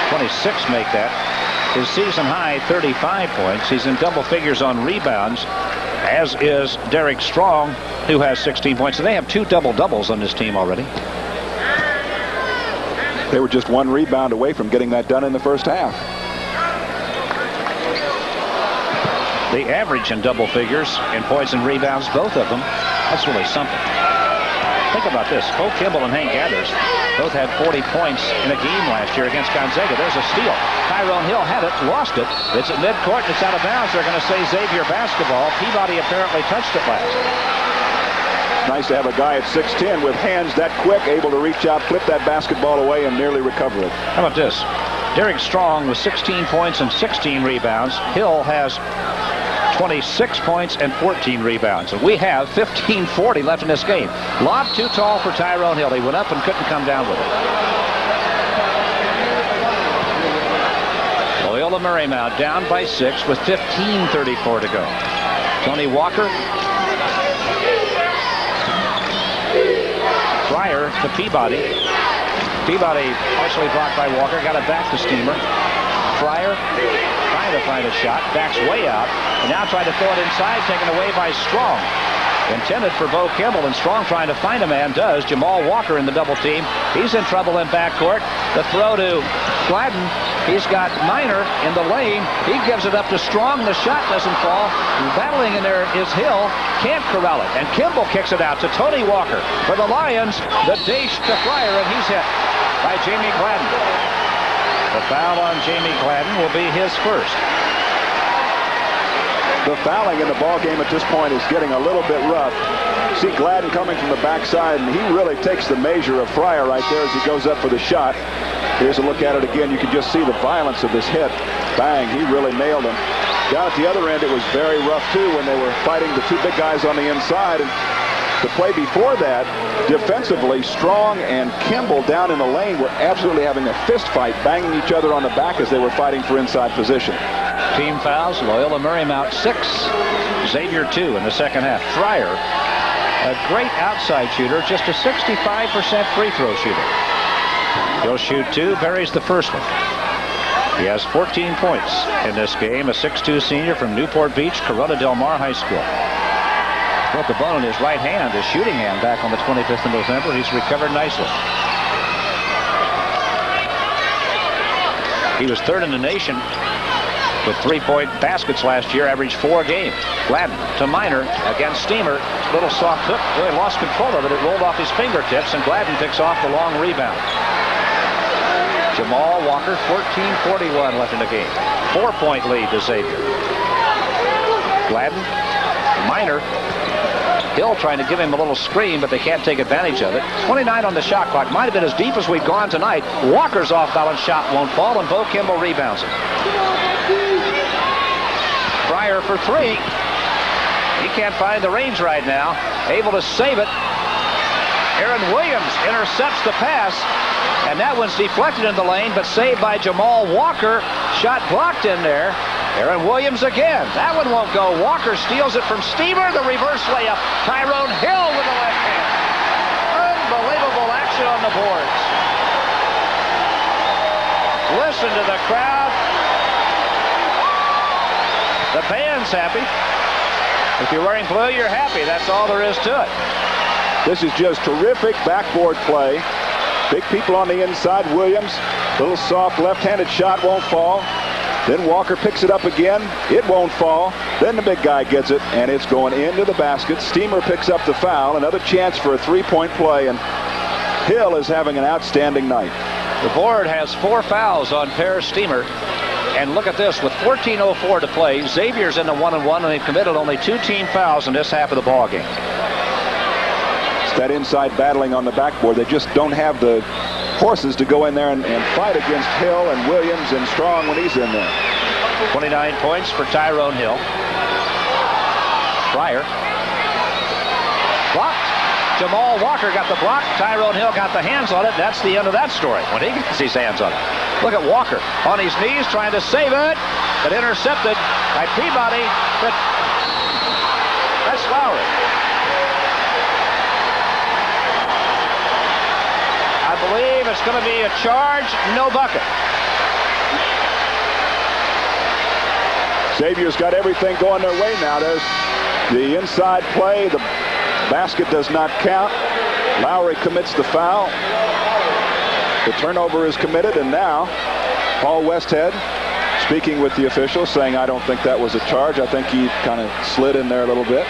26 make that. His season high 35 points. He's in double figures on rebounds, as is Derek Strong, who has 16 points. So they have 2 double-doubles on this team already. They were just 1 rebound away from getting that done in the first half. The average in double figures in points and rebounds, both of them. That's really something. Think about this. Bo Kimble and Hank Gathers both had 40 points in a game last year against Gonzaga. There's a steal. Tyrone Hill had it, lost it. It's at midcourt, and it's out of bounds. They're going to say Xavier basketball. Peabody apparently touched it last. Nice to have a guy at 6'10" with hands that quick, able to reach out, clip that basketball away, and nearly recover it. How about this? Derek Strong with 16 points and 16 rebounds. Hill has 26 points and 14 rebounds. And we have 15:40 left in this game. Lob too tall for Tyrone Hill. He went up and couldn't come down with it. Loyola Marymount down by 6 with 15:34 to go. Tony Walker. Fryer to Peabody. Peabody partially blocked by Walker. Got it back to Steamer. Fryer trying to find a shot. Backs way out. And now trying to throw it inside. Taken away by Strong. Intended for Bo Kimble, and Strong trying to find a man does. Jamal Walker in the double team. He's in trouble in backcourt. The throw to Gladden. He's got Minor in the lane. He gives it up to Strong. The shot doesn't fall. Battling in there is Hill. Can't corral it. And Kimble kicks it out to Tony Walker. For the Lions, the dish to Fryer, and he's hit by Jamie Gladden. The foul on Jamie Gladden will be his first. The fouling in the ball game at this point is getting a little bit rough. See Gladden coming from the backside, and he really takes the measure of Fryer right there as he goes up for the shot. Here's a look at it again. You can just see the violence of this hit. Bang, he really nailed him. Down at the other end, it was very rough, too, when they were fighting the 2 big guys on the inside. And the play before that, defensively, Strong and Kimble down in the lane were absolutely having a fist fight, banging each other on the back as they were fighting for inside position. Team fouls, Loyola Marymount 6, Xavier 2 in the second half. Fryer, a great outside shooter, just a 65% free throw shooter. He'll shoot 2, buries the first one. He has 14 points in this game, a 6'2 senior from Newport Beach, Corona Del Mar High School. Broke the bone in his right hand, his shooting hand, back on the 25th of November. He's recovered nicely. He was 3rd in the nation with 3-point baskets last year, averaged 4 a game. Gladden to Minor against Steamer. Little soft hook. Really lost control of it. It rolled off his fingertips, and Gladden picks off the long rebound. Jamal Walker, 14:41 left in the game. 4-point lead to Xavier. Gladden, Minor. Hill trying to give him a little screen, but they can't take advantage of it. 29 on the shot clock. Might have been as deep as we've gone tonight. Walker's off-balance shot won't fall, and Bo Kimble rebounds it. Fryer for 3. He can't find the range right now. Able to save it. Aaron Williams intercepts the pass, and that one's deflected in the lane, but saved by Jamal Walker. Shot blocked in there. Aaron Williams again. That one won't go. Walker steals it from Steamer. The reverse layup. Tyrone Hill with the left hand. Unbelievable action on the boards. Listen to the crowd. The band's happy. If you're wearing blue, you're happy. That's all there is to it. This is just terrific backboard play. Big people on the inside. Williams, little soft left-handed shot won't fall. Then Walker picks it up again. It won't fall. Then the big guy gets it, and it's going into the basket. Steamer picks up the foul. Another chance for a 3-point play, and Hill is having an outstanding night. The board has 4 fouls on Per Steamer. And look at this, with 14:04 to play, Xavier's in the 1-1, and they've committed only 2 team fouls in this half of the ball game. It's that inside battling on the backboard. They just don't have the horses to go in there and fight against Hill and Williams and Strong when he's in there. 29 points for Tyrone Hill. Fryer. Blocked. Jamal Walker got the block. Tyrone Hill got the hands on it. That's the end of that story when he gets his hands on it. Look at Walker on his knees trying to save it, but intercepted by Peabody. But that's Lowry. I believe it's going to be a charge, no bucket. Xavier's got everything going their way now. There's the inside play. The basket does not count. Lowry commits the foul. The turnover is committed, and now Paul Westhead speaking with the officials, saying, I don't think that was a charge. I think he kind of slid in there a little bit.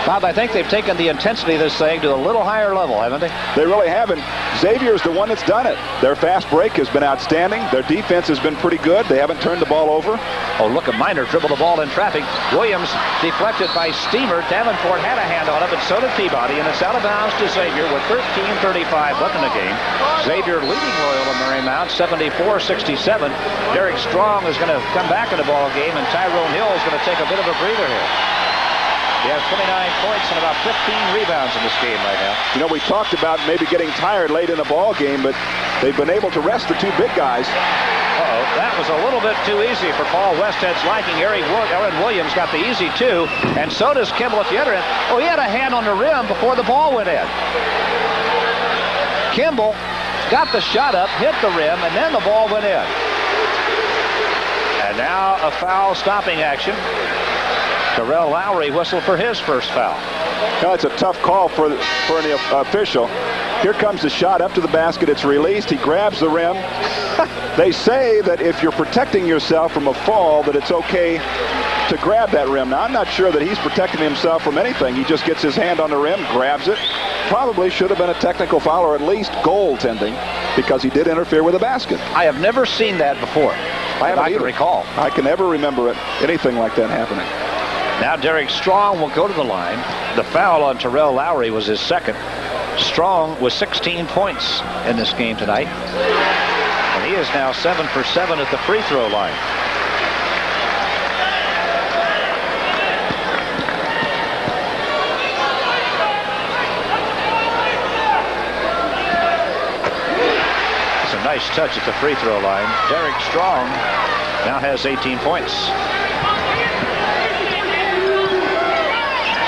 Bob, I think they've taken the intensity of this thing to a little higher level, haven't they? They really haven't. Xavier's the one that's done it. Their fast break has been outstanding. Their defense has been pretty good. They haven't turned the ball over. Oh, look at Minor dribble the ball in traffic. Williams deflected by Steamer. Davenport had a hand on it, but so did Peabody, and it's out of bounds to Xavier with 13:35 left in the game. Xavier leading Loyola Marymount 74-67. Derek Strong is going to come back in the ball game, and Tyrone Hill is going to take a bit of a breather here. He has 29 points and about 15 rebounds in this game right now. You know, we talked about maybe getting tired late in the ball game, but they've been able to rest the 2 big guys. Uh-oh, that was a little bit too easy for Paul Westhead's liking. Aaron Williams got the easy 2, and so does Kimble at the other end. Oh, he had a hand on the rim before the ball went in. Kimble got the shot up, hit the rim, and then the ball went in. And now a foul stopping action. Terrell Lowry whistled for his first foul. Now, it's a tough call for an official. Here comes the shot up to the basket. It's released. He grabs the rim. They say that if you're protecting yourself from a fall, that it's okay to grab that rim. Now, I'm not sure that he's protecting himself from anything. He just gets his hand on the rim, grabs it. Probably should have been a technical foul or at least goaltending because he did interfere with the basket. I have never seen that before. I can recall. I can never remember anything like that happening. Now Derek Strong will go to the line. The foul on Terrell Lowry was his second. Strong with 16 points in this game tonight. And he is now 7 for 7 at the free throw line. It's a nice touch at the free throw line. Derek Strong now has 18 points.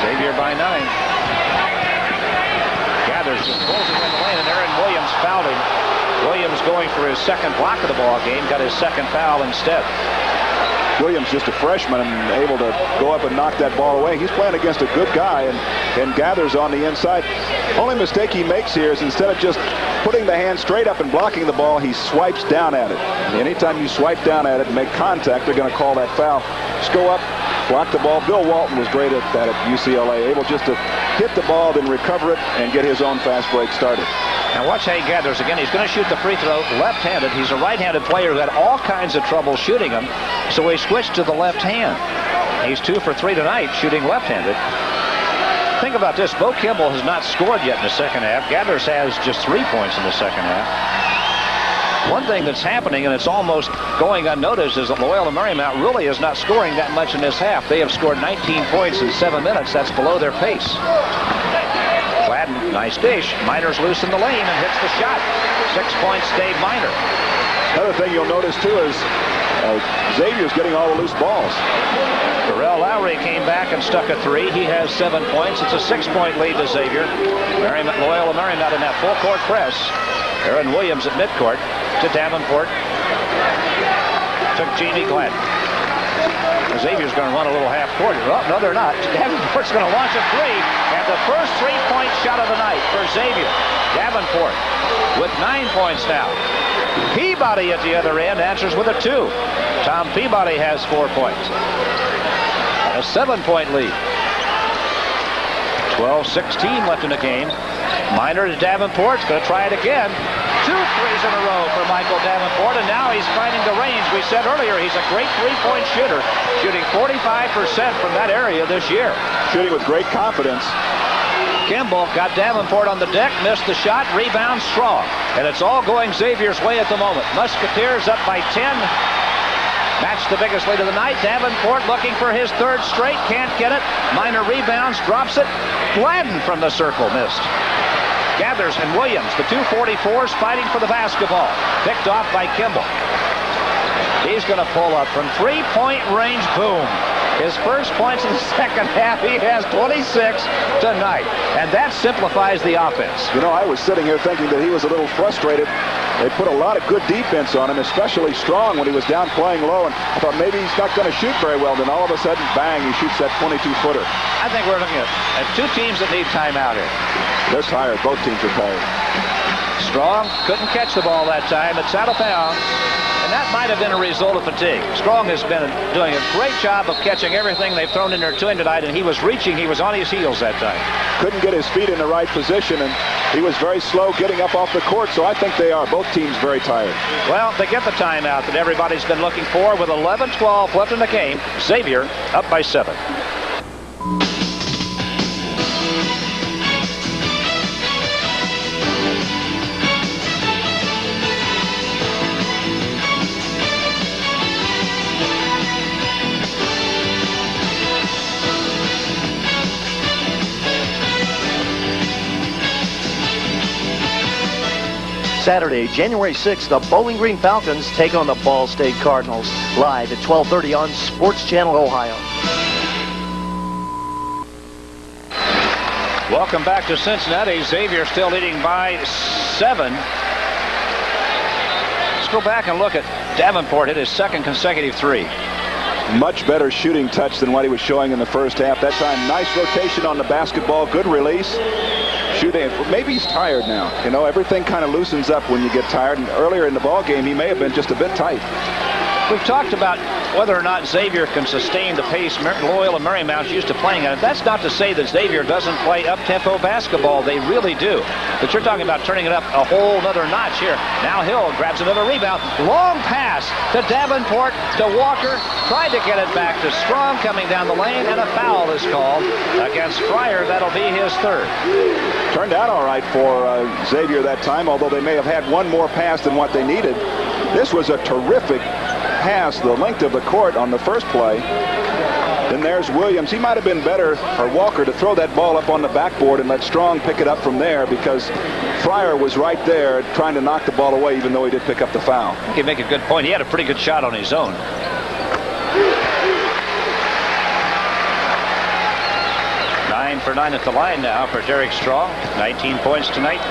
Xavier by 9. Gathers and pulls it in the lane, and Aaron Williams fouled him. Williams going for his second block of the ball game, got his second foul instead. Williams, just a freshman, and able to go up and knock that ball away. He's playing against a good guy and gathers on the inside. Only mistake he makes here is instead of just putting the hand straight up and blocking the ball, he swipes down at it. And anytime you swipe down at it and make contact, they're going to call that foul. Just go up, block the ball. Bill Walton was great at that at UCLA, able just to hit the ball, then recover it, and get his own fast break started. Now watch how he gathers. Again, he's going to shoot the free throw left-handed. He's a right-handed player who had all kinds of trouble shooting them, so he switched to the left hand. He's 2 for 3 tonight shooting left-handed. Think about this. Bo Kimble has not scored yet in the second half. Gathers has just 3 points in the second half. One thing that's happening, and it's almost going unnoticed, is that Loyola Marymount really is not scoring that much in this half. They have scored 19 points in 7 minutes. That's below their pace. Gladden, nice dish. Minor's loose in the lane and hits the shot. 6 points, Dave Minor. Another thing you'll notice, too, is Xavier's getting all the loose balls. Darrell Lowry came back and stuck a 3. He has 7 points. It's a 6-point lead to Xavier. Loyola Marymount in that full-court press. Aaron Williams at midcourt to Davenport. Took Jamie Gladden. Xavier's going to run a little half court. Well, no, they're not. Davenport's going to launch a 3. And the first 3-point shot of the night for Xavier. Davenport with 9 points now. Peabody at the other end answers with a 2. Tom Peabody has 4 points. A 7-point lead. 12-16 left in the game. Minor to Davenport. Going to try it again. 2 threes in a row for Michael Davenport, and now he's finding the range. We said earlier he's a great 3-point shooter, shooting 45% from that area this year. Shooting with great confidence. Kimble got Davenport on the deck, missed the shot, rebound Strong. And it's all going Xavier's way at the moment. Musketeers up by 10. Match the biggest lead of the night. Davenport looking for his 3rd straight, can't get it. Minor rebounds, drops it. Gladden from the circle, missed. Gathers and Williams, the 244s fighting for the basketball. Picked off by Kimble. He's going to pull up from 3-point range. Boom. His first points in the second half. He has 26 tonight. And that simplifies the offense. You know, I was sitting here thinking that he was a little frustrated. They put a lot of good defense on him, especially Strong when he was down playing low. And I thought maybe he's not going to shoot very well. Then all of a sudden, bang, he shoots that 22-footer. I think we're looking at 2 teams that need timeout here. They're tired. Both teams are tired. Strong couldn't catch the ball that time. It's out of bounds. And that might have been a result of fatigue. Strong has been doing a great job of catching everything they've thrown in there to him tonight, and he was reaching. He was on his heels that time. Couldn't get his feet in the right position, and he was very slow getting up off the court, so I think they are, both teams, very tired. Well, they get the timeout that everybody's been looking for with 11-12 left in the game. Xavier up by 7. Saturday, January 6th, the Bowling Green Falcons take on the Ball State Cardinals. Live at 12:30 on Sports Channel Ohio. Welcome back to Cincinnati. Xavier still leading by 7. Let's go back and look at Davenport. Hit his 2nd consecutive 3. Much better shooting touch than what he was showing in the first half. That time, nice rotation on the basketball. Good release. Shooting. Maybe he's tired now. You know, everything kind of loosens up when you get tired. And earlier in the ball game, he may have been just a bit tight. We've talked about whether or not Xavier can sustain the pace Loyola Marymount's used to playing at. That's not to say that Xavier doesn't play up-tempo basketball. They really do. But you're talking about turning it up a whole nother notch here. Now Hill grabs another rebound. Long pass to Davenport, to Walker. Tried to get it back to Strong coming down the lane, and a foul is called against Fryer. That'll be his 3rd. Turned out all right for Xavier that time, although they may have had one more pass than what they needed. This was a terrific pass the length of the court on the first play. Then there's Williams. He might have been better, or Walker, to throw that ball up on the backboard and let Strong pick it up from there, because Fryer was right there trying to knock the ball away, even though he did pick up the foul. You make a good point. He had a pretty good shot on his own. 9 for 9 at the line now for Derek Strong. 19 points tonight.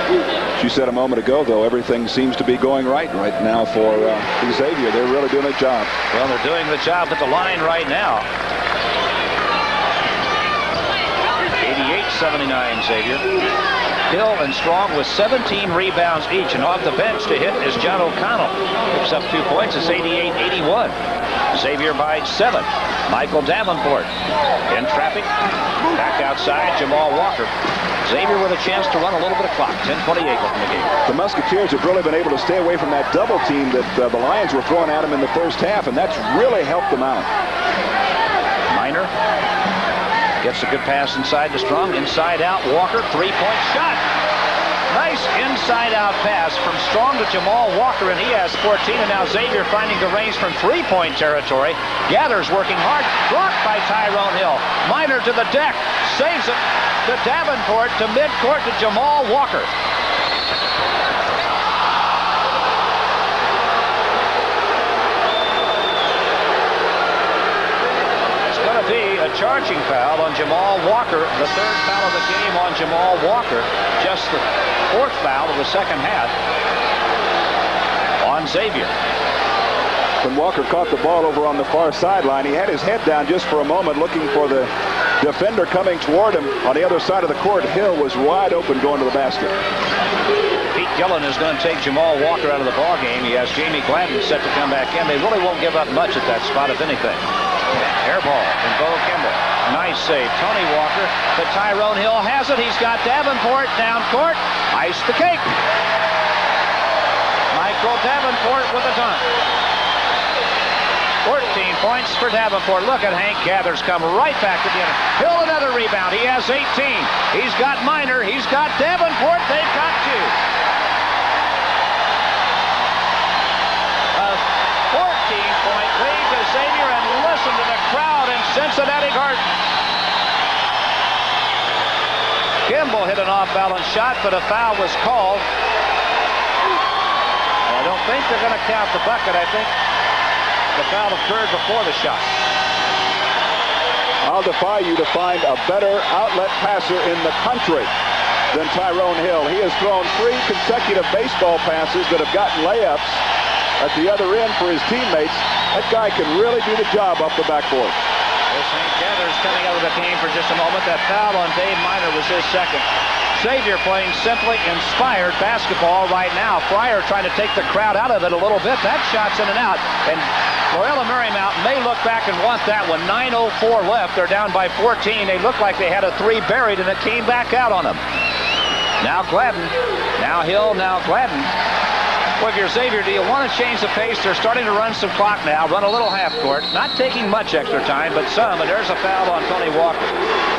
As you said a moment ago, though, everything seems to be going right now for Xavier. They're really doing a job. Well, they're doing the job at the line right now. 88-79 Xavier. Hill and Strong with 17 rebounds each, and off the bench to hit is John O'Connell. Picks up 2 points. It's 88-81. Xavier by 7. Michael Davenport in traffic. Back outside, Jamal Walker. Xavier with a chance to run a little bit of clock. 10:28 left in the game. The Musketeers have really been able to stay away from that double team that the Lions were throwing at them in the first half, and that's really helped them out. Minor gets a good pass inside to Strong. Inside out, Walker, 3-point shot. Nice inside-out pass from Strong to Jamal Walker, and he has 14. And now Xavier finding the range from 3-point territory. Gathers working hard. Blocked by Tyrone Hill. Minor to the deck. Saves it to Davenport to midcourt to Jamal Walker. It's going to be a charging foul on Jamal Walker. The 3rd foul of the game on Jamal Walker. Just the 4th foul of the second half on Xavier. When Walker caught the ball over on the far sideline, he had his head down just for a moment looking for the defender coming toward him on the other side of the court. Hill was wide open going to the basket. Pete Gillen is going to take Jamal Walker out of the ball game. He has Jamie Gladden set to come back in. They really won't give up much at that spot, if anything. Air ball from Bo Kimble. Nice save. Tony Walker, but Tyrone Hill has it. He's got Davenport down court. Ice the cake. Michael Davenport with a dunk. 14 points for Davenport. Look at Hank Gathers come right back to the end. Hill another rebound. He has 18. He's got Minor. He's got Davenport. They've got 2. A 14-point lead to Xavier, and listen to the crowd in Cincinnati Gardens. Kimble hit an off-balance shot, but a foul was called. I don't think they're going to count the bucket. I think the foul occurred before the shot. I'll defy you to find a better outlet passer in the country than Tyrone Hill. He has thrown 3 consecutive baseball passes that have gotten layups at the other end for his teammates. That guy can really do the job off the backboard. There's Hank Gathers coming out of the game for just a moment. That foul on Dave Minor was his 2nd. Xavier playing simply inspired basketball right now. Fryer trying to take the crowd out of it a little bit. That shot's in and out. And Loyola Marymount may look back and want that one. 9:04 left. They're down by 14. They look like they had a 3 buried, and it came back out on them. Now Gladden. Now Hill. Now Gladden. Well, if you're Xavier, do you want to change the pace? They're starting to run some clock now. Run a little half court. Not taking much extra time, but some. And there's a foul on Tony Walker.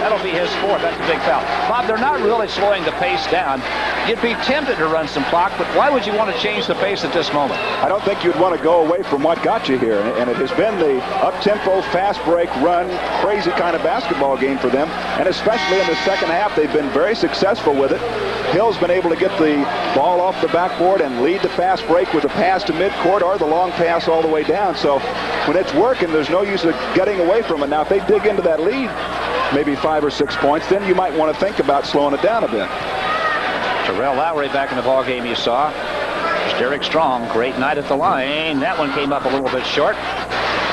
That'll be his 4th. That's a big foul. Bob, they're not really slowing the pace down. You'd be tempted to run some clock, but why would you want to change the pace at this moment? I don't think you'd want to go away from what got you here. And it has been the up-tempo, fast break, run, crazy kind of basketball game for them. And especially in the second half, they've been very successful with it. Hill's been able to get the ball off the backboard and lead the fast break with a pass to midcourt or the long pass all the way down. So when it's working, there's no use of getting away from it. Now, if they dig into that lead, maybe 5 or 6 points, then you might want to think about slowing it down a bit. Terrell Lowry back in the ball game you saw. There's Derek Strong. Great night at the line. That one came up a little bit short.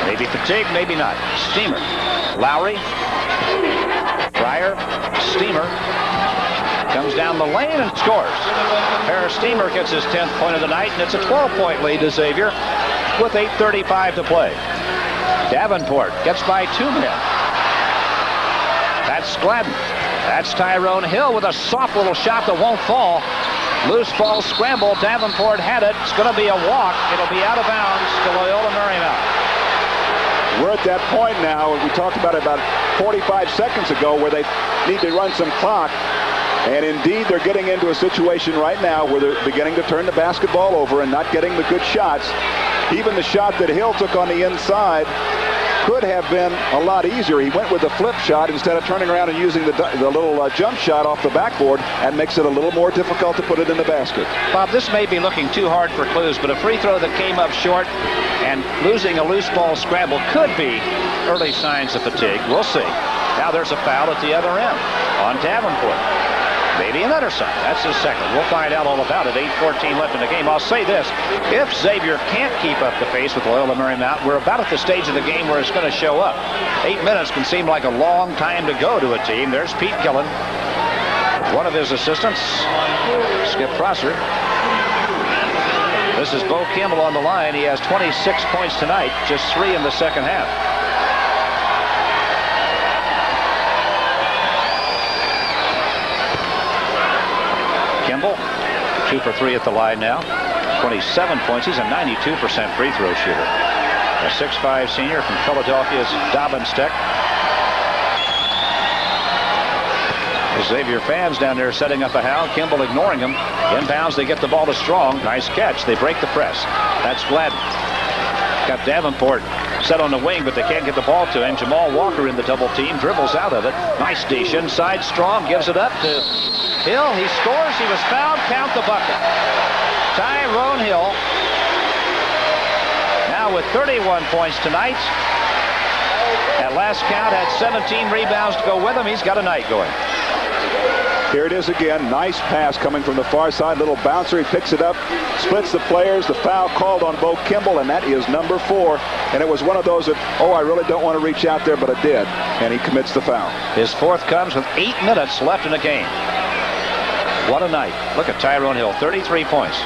Maybe fatigue, maybe not. Steamer. Lowry. Fryer. Steamer. Comes down the lane and scores. Harris Steamer gets his 10th point of the night, and it's a 12-point lead to Xavier with 8:35 to play. Davenport gets by 2 men. That's Gladden. That's Tyrone Hill with a soft little shot that won't fall. Loose ball scramble. Davenport had it. It's going to be a walk. It'll be out of bounds to Loyola Marymount. We're at that point now, we talked about it about 45 seconds ago, where they need to run some clock. And indeed, they're getting into a situation right now where they're beginning to turn the basketball over and not getting the good shots. Even the shot that Hill took on the inside could have been a lot easier. He went with a flip shot instead of turning around and using the little jump shot off the backboard, and makes it a little more difficult to put it in the basket. Bob, this may be looking too hard for clues, but a free throw that came up short and losing a loose ball scramble could be early signs of fatigue. We'll see. Now there's a foul at the other end on Davenport. Maybe another side. That's his second. We'll find out all about it. 8:14 left in the game. I'll say this. If Xavier can't keep up the pace with Loyola Marymount, we're about at the stage of the game where it's going to show up. 8 minutes can seem like a long time to go to a team. There's Pete Gillen. One of his assistants, Skip Prosser. This is Bo Kimble on the line. He has 26 points tonight, just 3 in the second half. Kimble, 2 for 3 at the line now. 27 points. He's a 92% free throw shooter. A 6'5" senior from Philadelphia's Dobbins Tech. The Xavier fans down there setting up a howl. Kimble ignoring him. Inbounds, they get the ball to Strong. Nice catch. They break the press. That's Gladden. Got Davenport set on the wing, but they can't get the ball to him. Jamal Walker in the double team. Dribbles out of it. Nice dish inside. Strong gives it up to Hill. He scores. He was fouled. Count the bucket. Tyrone Hill now with 31 points tonight. At last count had 17 rebounds to go with him. He's got a night going. Here it is again. Nice pass coming from the far side. Little bouncer. He picks it up, splits the players. The foul called on Bo Kimble, and that is number 4. And it was one of those that, oh, I really don't want to reach out there, but I did. And he commits the foul. His 4th comes with 8 minutes left in the game. What a night. Look at Tyrone Hill, 33 points.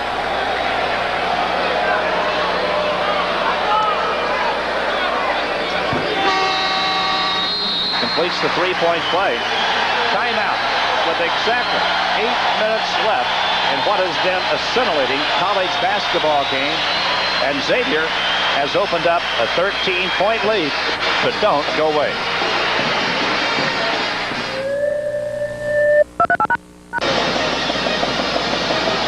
Completes the 3-point play. Timeout with exactly 8 minutes left in what has been a scintillating college basketball game. And Xavier has opened up a 13-point lead, but don't go away.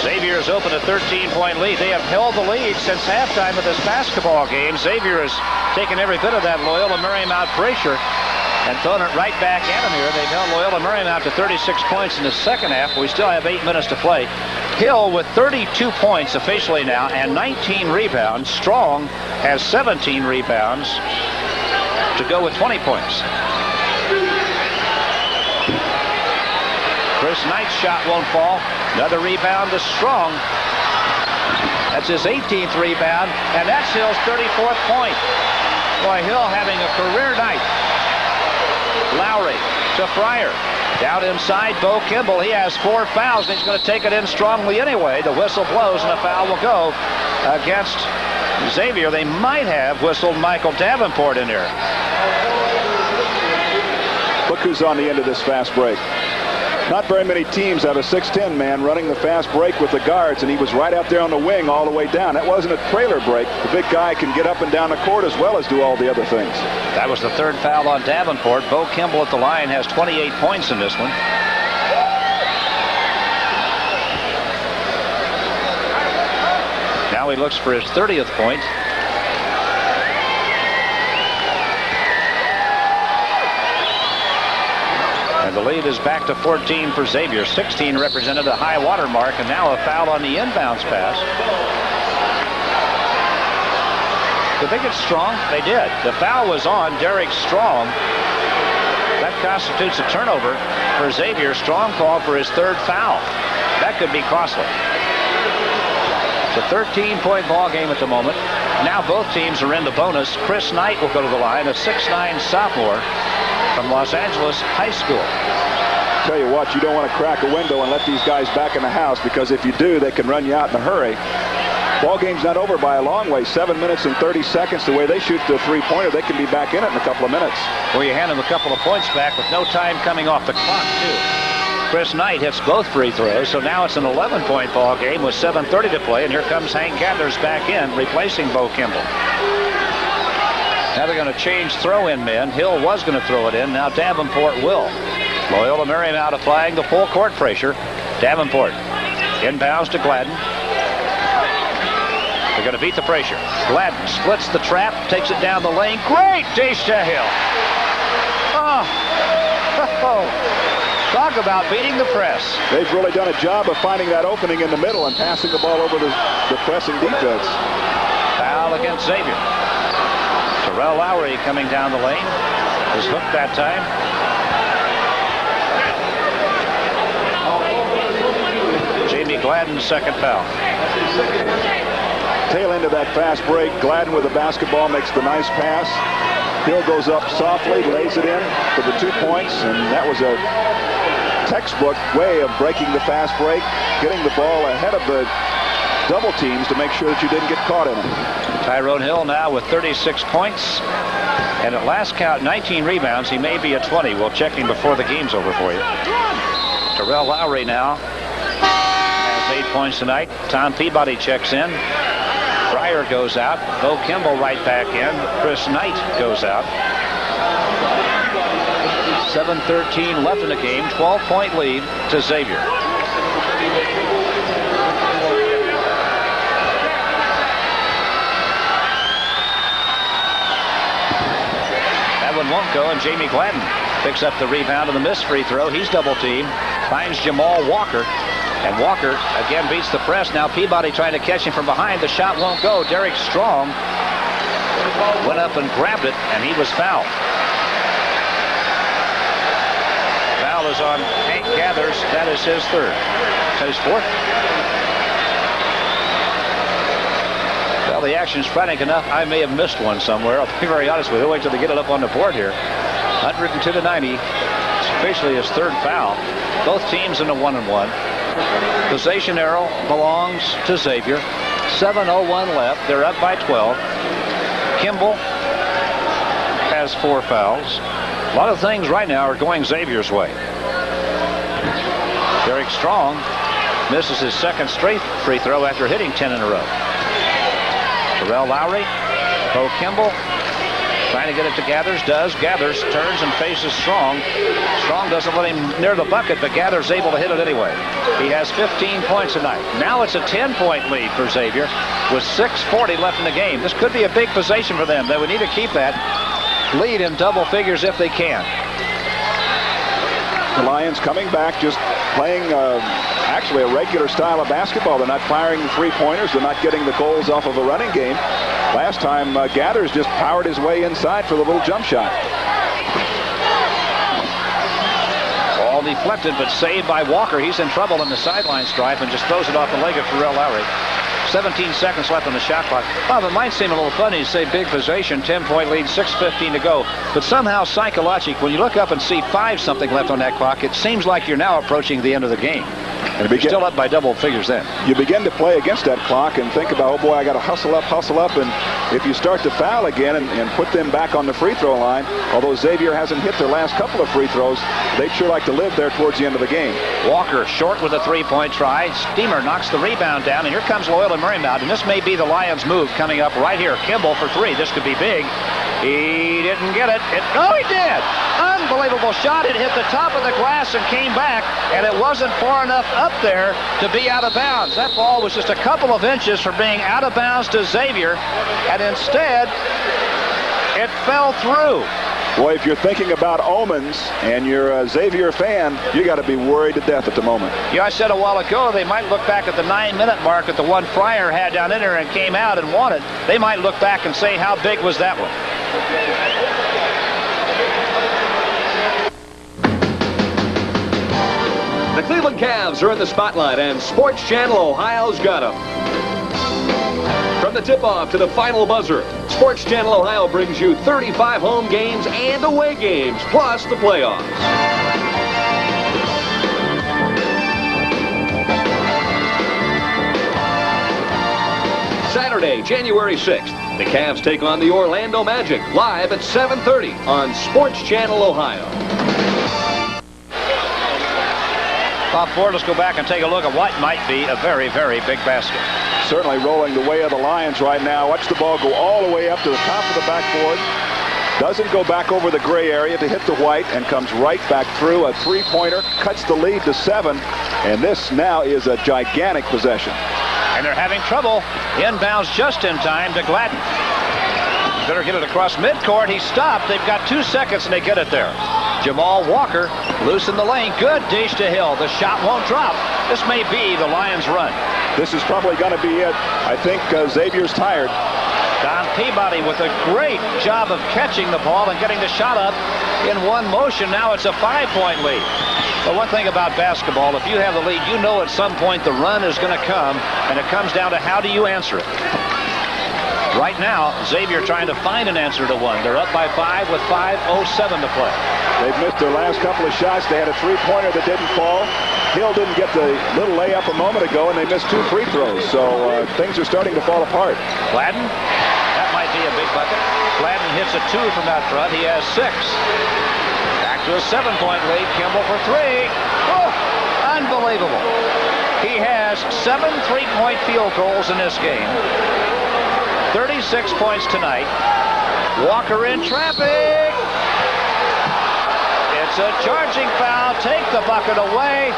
Xavier has opened a 13-point lead. They have held the lead since halftime of this basketball game. Xavier has taken every bit of that Loyola Marymount pressure and thrown it right back at him here. They've held Loyola Marymount to 36 points in the second half. We still have 8 minutes to play. Hill with 32 points officially now and 19 rebounds. Strong has 17 rebounds to go with 20 points. Chris Knight's shot won't fall. Another rebound to Strong. That's his 18th rebound, and that's Hill's 34th point. Boy, Hill having a career night. Lowry to Fryer. Down inside, Bo Kimble. He has 4 fouls, and he's going to take it in strongly anyway. The whistle blows, and a foul will go against Xavier. They might have whistled Michael Davenport in there. Look who's on the end of this fast break. Not very many teams have a 6'10" man running the fast break with the guards, and he was right out there on the wing all the way down. That wasn't a trailer break. The big guy can get up and down the court as well as do all the other things. That was the 3rd foul on Davenport. Bo Kimble at the line has 28 points in this one. Now he looks for his 30th point. And the lead is back to 14 for Xavier. 16 represented a high water mark, and now a foul on the inbounds pass. Did they get Strong? They did. The foul was on Derek Strong. That constitutes a turnover for Xavier. Strong called for his 3rd foul. That could be costly. It's a 13-point ball game at the moment. Now both teams are in the bonus. Chris Knight will go to the line, a 6'9" sophomore from Los Angeles High School. Tell you what, you don't want to crack a window and let these guys back in the house, because if you do, they can run you out in a hurry. Ball game's not over by a long way. 7 minutes and 30 seconds. The way they shoot the 3-pointer, they can be back in it in a couple of minutes. Well, you hand them a couple of points back with no time coming off the clock, too. Chris Knight hits both free throws, so now it's an 11-point ball game with 7:30 to play, and here comes Hank Gathers back in, replacing Bo Kimble. Now they're going to change throw-in men. Hill was going to throw it in. Now Davenport will. Loyola Marymount applying the full court pressure. Davenport inbounds to Gladden. They're going to beat the pressure. Gladden splits the trap, takes it down the lane. Great dish to Hill. Oh. Talk about beating the press. They've really done a job of finding that opening in the middle and passing the ball over the pressing defense. Foul against Xavier. Terrell Lowry coming down the lane. Was hooked that time. Gladden's second foul. Tail end of that fast break. Gladden with the basketball makes the nice pass. Hill goes up softly, lays it in for the 2 points, and that was a textbook way of breaking the fast break, getting the ball ahead of the double teams to make sure that you didn't get caught in them. Tyrone Hill now with 36 points, and at last count 19 rebounds. He may be at 20. We'll check him before the game's over for you. Terrell Lowry now has 8 points tonight. Tom Peabody checks in. Pryor goes out. Bo Kimble right back in. Chris Knight goes out. 7:13 left in the game. 12-point lead to Xavier. That one won't go, and Jamie Gladden picks up the rebound on the missed free throw. He's double teamed. Finds Jamal Walker. And Walker again beats the press. Now Peabody trying to catch him from behind. The shot won't go. Derek Strong went up and grabbed it, and he was fouled. Foul is on Hank Gathers. That is his third. Is that his fourth? Well, the action's frantic enough. I may have missed one somewhere. I'll be very honest with you. Wait till they get it up on the board here. 102-90. It's officially his third foul. Both teams in a 1-and-1. Possession arrow belongs to Xavier. 7:01 left. They're up by 12. Kimble has 4 fouls. A lot of things right now are going Xavier's way. Derek Strong misses his second straight free throw after hitting 10 in a row. Terrell Lowry, Bo Kimble, trying to get it to Gathers. Does. Gathers turns and faces Strong. Strong doesn't let him near the bucket, but Gathers able to hit it anyway. He has 15 points tonight. Now it's a 10-point lead for Xavier with 6:40 left in the game. This could be a big possession for them. They would need to keep that lead in double figures if they can. The Lions coming back, just playing actually a regular style of basketball. They're not firing the three-pointers. They're not getting the goals off of a running game. Last time, Gathers just powered his way inside for the little jump shot. Ball deflected, but saved by Walker. He's in trouble in the sideline stripe and just throws it off the leg of Terrell Lowry. 17 seconds left on the shot clock. Bob, it might seem a little funny to say big possession, 10-point lead, 6:15 to go. But somehow psychologically, when you look up and see 5-something left on that clock, it seems like you're now approaching the end of the game. And you're still up by double figures then. You begin to play against that clock and think about, oh boy, I got to hustle up. And if you start to foul again and put them back on the free throw line, although Xavier hasn't hit their last couple of free throws, they'd sure like to live there towards the end of the game. Walker short with a three-point try. Steamer knocks the rebound down, and here comes Loyola Marymount, and this may be the Lions' move coming up right here. Kimble for 3. This could be big. He didn't get it. No, he did. Unbelievable shot. It hit the top of the glass and came back, and it wasn't far enough up there to be out of bounds. That ball was just a couple of inches from being out of bounds to Xavier, and instead, it fell through. Boy, if you're thinking about omens and you're a Xavier fan, you got to be worried to death at the moment. Yeah, I said a while ago they might look back at the 9-minute mark at the one Pryor had down in there and came out and won it. They might look back and say, how big was that one? The Cleveland Cavs are in the spotlight, and Sports Channel Ohio's got them. From the tip-off to the final buzzer, Sports Channel Ohio brings you 35 home games and away games, plus the playoffs. Saturday, January 6th, the Cavs take on the Orlando Magic, live at 7:30 on Sports Channel Ohio. Bob Ford, let's go back and take a look at what might be a very, very big basket. Certainly rolling the way of the Lions right now. Watch the ball go all the way up to the top of the backboard. Doesn't go back over the gray area to hit the white and comes right back through. A three-pointer cuts the lead to 7. And this now is a gigantic possession. And they're having trouble. Inbounds just in time to Gladden. Better get it across midcourt. He stopped. They've got 2 seconds and they get it there. Jamal Walker loose in the lane. Good dish to Hill. The shot won't drop. This may be the Lions' run. This is probably going to be it. I think Xavier's tired. Don Peabody with a great job of catching the ball and getting the shot up in one motion. Now it's a 5-point lead. But one thing about basketball, if you have the lead, you know at some point the run is going to come, and it comes down to how do you answer it. Right now, Xavier trying to find an answer to one. They're up by 5 with 5:07 to play. They've missed their last couple of shots. They had a three-pointer that didn't fall. Hill didn't get the little layup a moment ago, and they missed 2 free throws. So things are starting to fall apart. Gladden, that might be a big bucket. Gladden hits a 2 from out front. He has 6. Back to a 7-point lead. Kimble for 3. Oh, unbelievable. He has 7 3-point field goals in this game. 36 points tonight. Walker in traffic. It's a charging foul. Take the bucket away.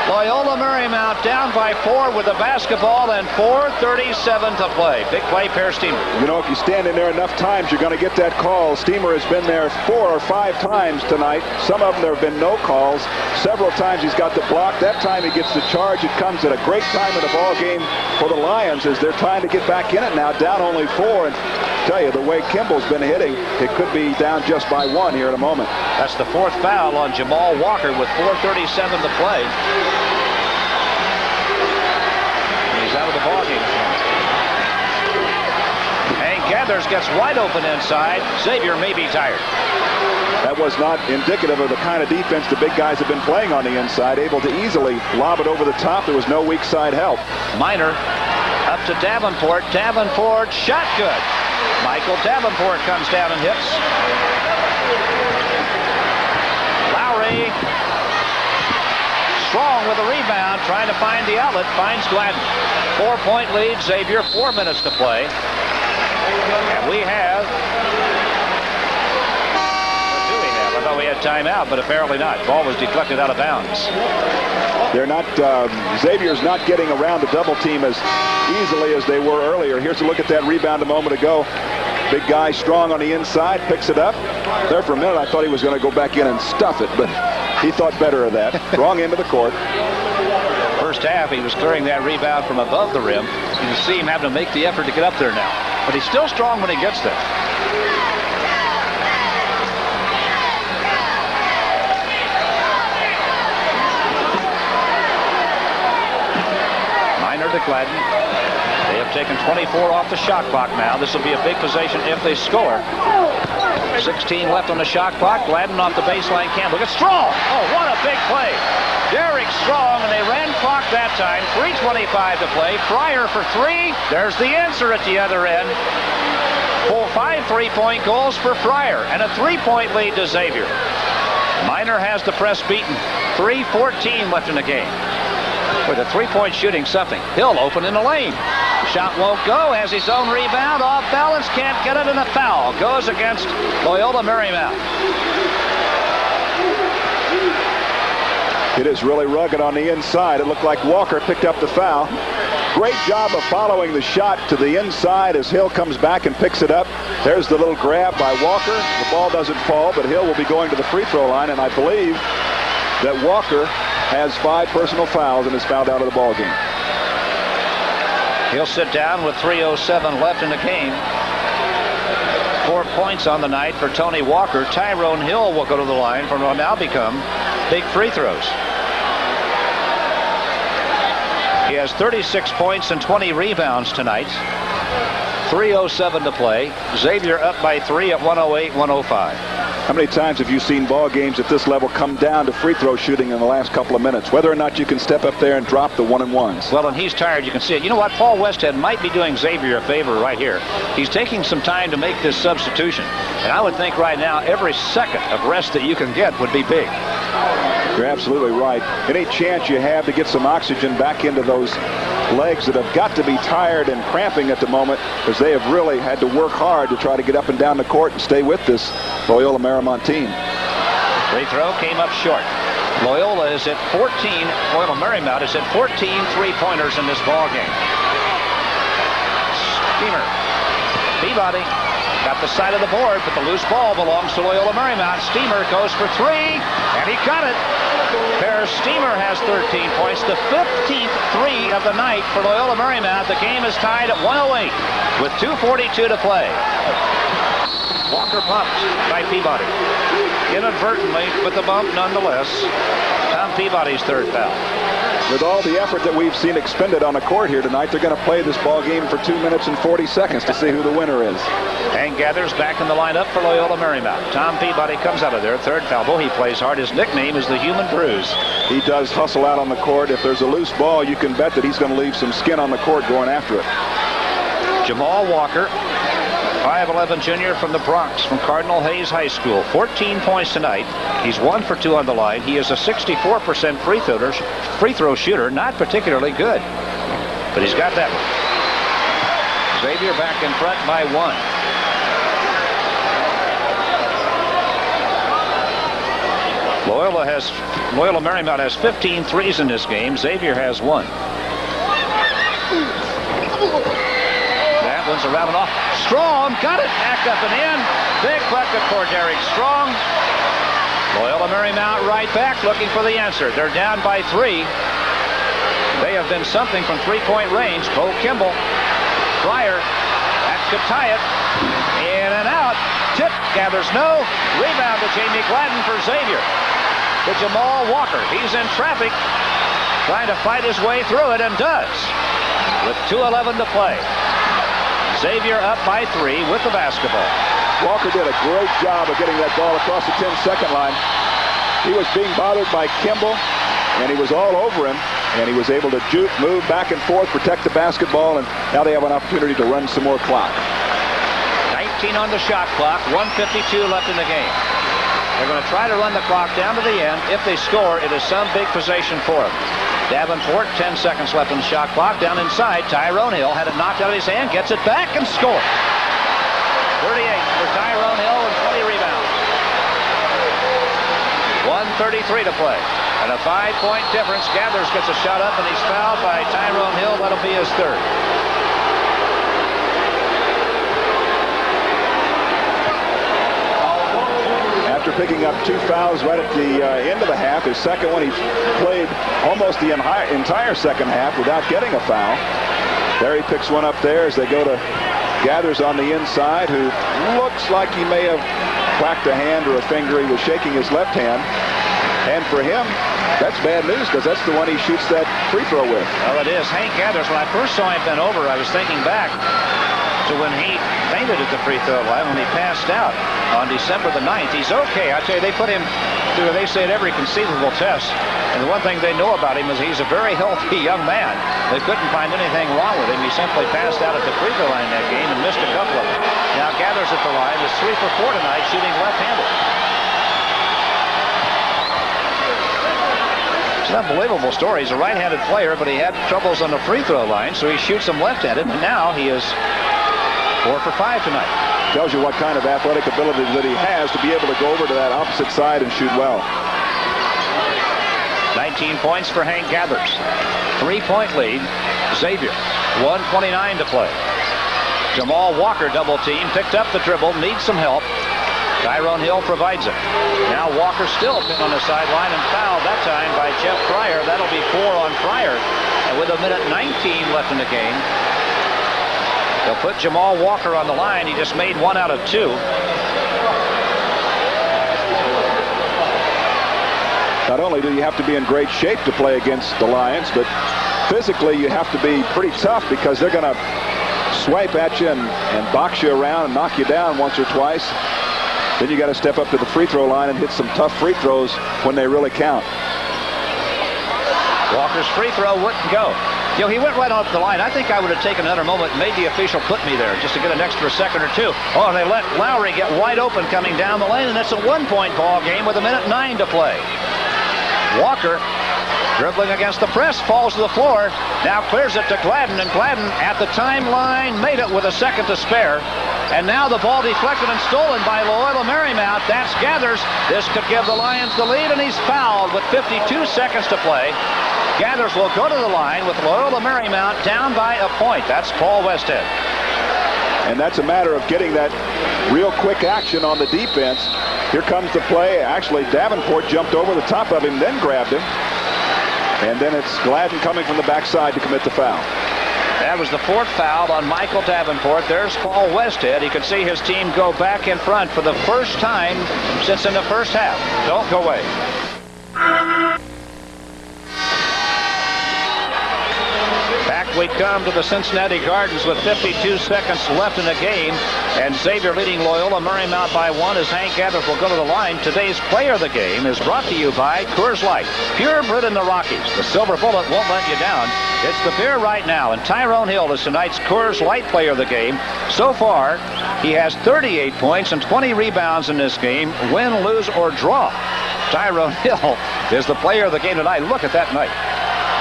Loyola Marymount down by 4 with the basketball and 4:37 to play. Big play, Per Steamer. You know, if you stand in there enough times, you're going to get that call. Steamer has been there 4 or 5 times tonight. Some of them there have been no calls. Several times he's got the block. That time he gets the charge. It comes at a great time in the ball game for the Lions as they're trying to get back in it now, down only 4. And I tell you, the way Kimble's been hitting, it could be down just by 1 here in a moment. That's the 4th foul on Jamal Walker with 4:37 to play. He's out of the ball game. And Gathers gets wide open inside. Xavier may be tired. That was not indicative of the kind of defense the big guys have been playing on the inside, able to easily lob it over the top. There was no weak side help. Minor up to Davenport. Davenport shot good. Michael Davenport comes down and hits. Lowry. Strong with a rebound, trying to find the outlet, finds Gladden. 4-point lead, Xavier, 4 minutes to play. And we have, what do we have? I thought we had timeout, but apparently not. Ball was deflected out of bounds. They're not, Xavier's not getting around the double team as easily as they were earlier. Here's a look at that rebound a moment ago. Big guy, Strong on the inside, picks it up. There for a minute, I thought he was going to go back in and stuff it, but he thought better of that. Wrong end of the court. First half, he was clearing that rebound from above the rim. You can see him having to make the effort to get up there now. But he's still strong when he gets there. Minor to Gladden. They have taken 24 off the shot clock now. This will be a big possession if they score. 16 left on the shot clock. Gladden off the baseline. Campbell gets Strong. Oh, what a big play. Derek Strong, and they ran clock that time. 3:25 to play. Fryer for 3. There's the answer at the other end. 5 3-point goals for Fryer, and a 3-point lead to Xavier. Minor has the press beaten. 3:14 left in the game. With a 3-point shooting, something. Hill open in the lane. Shot won't go. Has his own rebound. Off balance. Can't get it, and a foul goes against Loyola Marymount. It is really rugged on the inside. It looked like Walker picked up the foul. Great job of following the shot to the inside as Hill comes back and picks it up. There's the little grab by Walker. The ball doesn't fall, but Hill will be going to the free throw line, and I believe that Walker has 5 personal fouls and is fouled out of the ball game. He'll sit down with 3:07 left in the game. 4 points on the night for Tony Walker. Tyrone Hill will go to the line for what will now become big free throws. He has 36 points and 20 rebounds tonight. 3:07 to play. Xavier up by 3 at 108-105. How many times have you seen ball games at this level come down to free throw shooting in the last couple of minutes? Whether or not you can step up there and drop the 1-and-1s. Well, and he's tired. You can see it. You know what? Paul Westhead might be doing Xavier a favor right here. He's taking some time to make this substitution. And I would think right now every second of rest that you can get would be big. You're absolutely right. Any chance you have to get some oxygen back into those legs that have got to be tired and cramping at the moment, because they have really had to work hard to try to get up and down the court and stay with this Loyola Marymount team. Free throw came up short. Loyola is at 14. Loyola Marymount is at 14 3-pointers in this ball game. Steamer. Peabody got the side of the board, but the loose ball belongs to Loyola Marymount. Steamer goes for 3, and he got it. Per Steamer has 13 points, the 15th three of the night for Loyola Marymount. The game is tied at 108 with 2:42 to play. Walker bumped by Peabody. Inadvertently, but the bump nonetheless. Tom Peabody's third foul. With all the effort that we've seen expended on the court here tonight, they're going to play this ball game for 2 minutes and 40 seconds to see who the winner is. Hank Gathers back in the lineup for Loyola Marymount. Tom Peabody comes out of there, third foul. Boy, he plays hard. His nickname is the Human Bruise. He does hustle out on the court. If there's a loose ball, you can bet that he's going to leave some skin on the court going after it. Jamal Walker, 5'11" junior from the Bronx, from Cardinal Hayes High School. 14 points tonight. He's 1 for 2 on the line. He is a 64% free throw shooter. Not particularly good, but he's got that one. Xavier back in front by 1. Loyola Marymount has 15 threes in this game. Xavier has 1. That one's around and off. Strong got it back up and in. Big bucket for Derek Strong. Loyola Marymount right back looking for the answer. They're down by 3. They have been something from three-point range. Bo Kimble, Fryer, that could tie it. In and out. Tip, Gathers no. Rebound to Jamie Gladden for Xavier. To Jamal Walker. He's in traffic, trying to fight his way through it, and does. With 2:11 to play. Xavier up by 3 with the basketball. Walker did a great job of getting that ball across the 10-second line. He was being bothered by Kimble, and he was all over him, and he was able to juke, move back and forth, protect the basketball, and now they have an opportunity to run some more clock. 19 on the shot clock, 1:52 left in the game. They're going to try to run the clock down to the end. If they score, it is some big possession for them. Davenport, 10 seconds left on the shot clock. Down inside, Tyrone Hill had it knocked out of his hand, gets it back and scores. 38 for Tyrone Hill and 20 rebounds. 1:33 to play. And a 5-point difference. Gathers gets a shot up, and he's fouled by Tyrone Hill. That'll be his third. After picking up 2 fouls right at the end of the half, his second one, he played almost the entire second half without getting a foul. There he picks one up there as they go to Gathers on the inside, who looks like he may have cracked a hand or a finger. He was shaking his left hand. And for him, that's bad news, because that's the one he shoots that free throw with. Well, it is. Hank Gathers, when I first saw him bent over, I was thinking back to when he fainted at the free throw line, when he passed out on December the 9th. He's okay. I tell you, they put him through, they say, every conceivable test. And the one thing they know about him is he's a very healthy young man. They couldn't find anything wrong with him. He simply passed out at the free throw line in that game and missed a couple of them. Now Gathers at the line is 3 for 4 tonight, shooting left-handed. It's an unbelievable story. He's a right-handed player, but he had troubles on the free throw line, so he shoots them left-handed, and now he is 4 for 5 tonight. Tells you what kind of athletic ability that he has to be able to go over to that opposite side and shoot well. 19 points for Hank Gathers. 3-point lead. Xavier. 1:29 to play. Jamal Walker double team. Picked up the dribble. Needs some help. Tyrone Hill provides it. Now Walker still pinned on the sideline and fouled that time by Jeff Fryer. That'll be 4 on Fryer. And with 1:19 left in the game, they'll put Jamal Walker on the line. He just made 1 out of 2. Not only do you have to be in great shape to play against the Lions, but physically you have to be pretty tough, because they're going to swipe at you and box you around and knock you down once or twice. Then you got to step up to the free throw line and hit some tough free throws when they really count. Walker's free throw wouldn't go. You know, he went right off the line. I think I would have taken another moment and made the official put me there just to get an extra second or two. Oh, and they let Lowry get wide open coming down the lane, and it's a 1-point ball game with 1:09 to play. Walker, dribbling against the press, falls to the floor. Now clears it to Gladden, and Gladden at the timeline made it with a second to spare. And now the ball deflected and stolen by Loyola Marymount. That's Gathers. This could give the Lions the lead, and he's fouled with 52 seconds to play. Gathers will go to the line with Loyola Marymount down by a point. That's Paul Westhead. And that's a matter of getting that real quick action on the defense. Here comes the play. Actually, Davenport jumped over the top of him, then grabbed him. And then it's Gladden coming from the backside to commit the foul. That was the 4th foul on Michael Davenport. There's Paul Westhead. You can see his team go back in front for the first time since in the first half. Don't go away. Back we come to the Cincinnati Gardens with 52 seconds left in the game. And Xavier leading Loyola Marymount by 1 as Hank Gathers will go to the line. Today's player of the game is brought to you by Coors Light. Pure brewed in the Rockies. The silver bullet won't let you down. It's the beer right now. And Tyrone Hill is tonight's Coors Light player of the game. So far, he has 38 points and 20 rebounds in this game. Win, lose, or draw. Tyrone Hill is the player of the game tonight. Look at that night.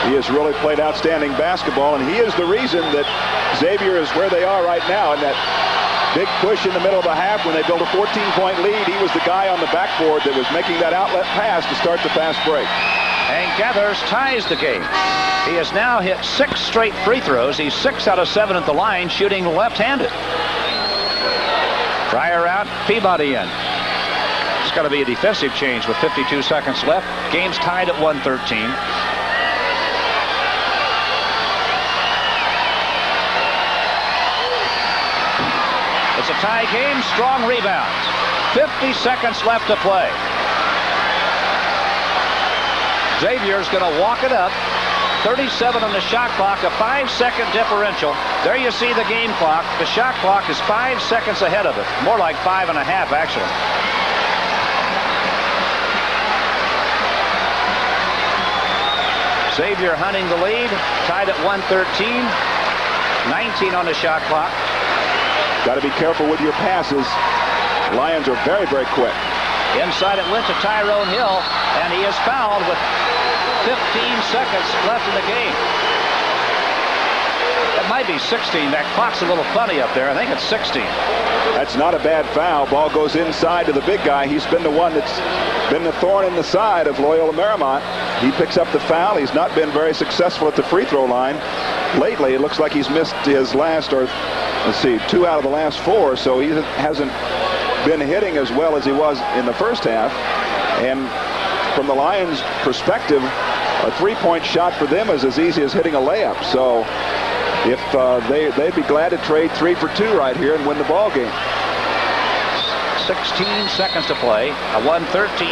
He has really played outstanding basketball, and he is the reason that Xavier is where they are right now. And that big push in the middle of the half when they built a 14-point lead, he was the guy on the backboard that was making that outlet pass to start the fast break. And Gathers ties the game. He has now hit 6 straight free throws. He's 6 out of 7 at the line, shooting left-handed. Fryer out, Peabody in. It's got to be a defensive change with 52 seconds left. Game's tied at 113. It's a tie game. Strong rebounds. 50 seconds left to play. Xavier's going to walk it up. 37 on the shot clock, a 5-second differential. There you see the game clock. The shot clock is 5 seconds ahead of it. More like 5.5, actually. Xavier hunting the lead. Tied at 113. 19 on the shot clock. Got to be careful with your passes. Lions are very, very quick. Inside it went to Tyrone Hill, and he is fouled with 15 seconds left in the game. It might be 16. That clock's a little funny up there. I think it's 16. That's not a bad foul. Ball goes inside to the big guy. He's been the one that's been the thorn in the side of Loyola Marymount. He picks up the foul. He's not been very successful at the free throw line. Lately, it looks like he's missed his last, or let's see, 2 out of the last 4, so he hasn't been hitting as well as he was in the first half. And from the Lions' perspective, a 3-point shot for them is as easy as hitting a layup. So if they'd be glad to trade 3 for 2 right here and win the ball game. 16 seconds to play. A 113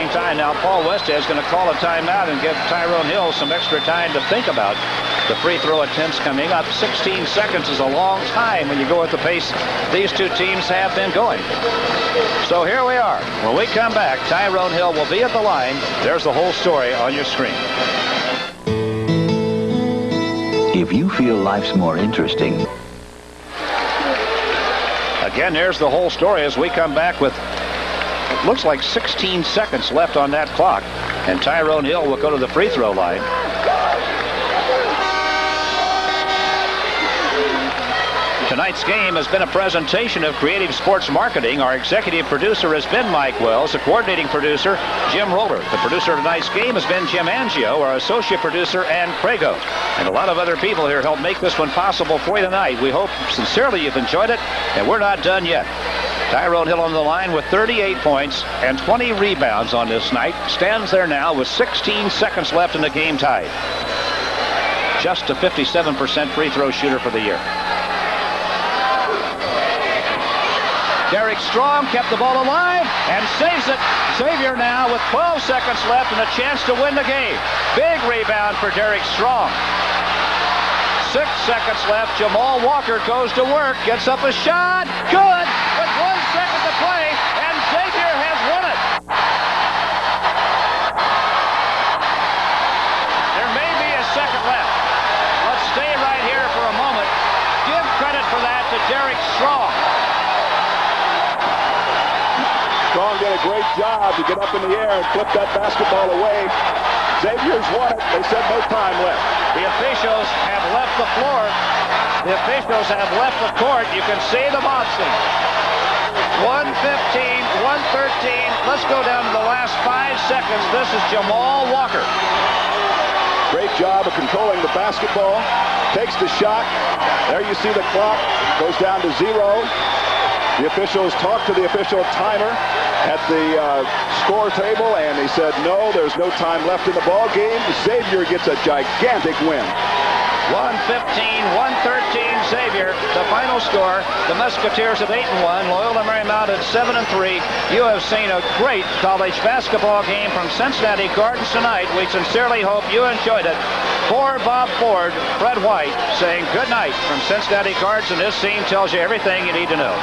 tie. Now Paul Westhead is going to call a timeout and give Tyrone Hill some extra time to think about the free throw attempts coming up. 16 seconds is a long time when you go at the pace these two teams have been going. So here we are. When we come back, Tyrone Hill will be at the line. There's the whole story on your screen. If you feel life's more interesting. Again, there's the whole story as we come back with, it looks like 16 seconds left on that clock. And Tyrone Hill will go to the free throw line. Tonight's game has been a presentation of Creative Sports Marketing. Our executive producer has been Mike Wells. The coordinating producer, Jim Roller. The producer of tonight's game has been Jim Angio. Our associate producer, Ann Crago. And a lot of other people here helped make this one possible for you tonight. We hope sincerely you've enjoyed it, and we're not done yet. Tyrone Hill on the line with 38 points and 20 rebounds on this night. Stands there now with 16 seconds left in the game tied. Just a 57% free throw shooter for the year. Derek Strong kept the ball alive and saves it. Xavier now with 12 seconds left and a chance to win the game. Big rebound for Derek Strong. 6 seconds left. Jamal Walker goes to work, gets up a shot. Good. With 1 second to play, and Xavier has won it. There may be a second left. Let's stay right here for a moment. Give credit for that to Derek Strong. Strong did a great job to get up in the air and flip that basketball away. Xavier's won it. They said no time left. The officials have left the floor. The officials have left the court. You can see the boxing. 1:15, 1:13. Let's go down to the last 5 seconds. This is Jamal Walker. Great job of controlling the basketball. Takes the shot. There you see the clock. Goes down to 0. The officials talked to the official timer at the score table, and he said, no, there's no time left in the ball game. Xavier gets a gigantic win. 115-113 Xavier. The final score, the Musketeers at 8-1, Loyola Marymount at 7-3. You have seen a great college basketball game from Cincinnati Gardens tonight. We sincerely hope you enjoyed it. For Bob Ford, Fred White saying good night from Cincinnati Gardens, and this scene tells you everything you need to know.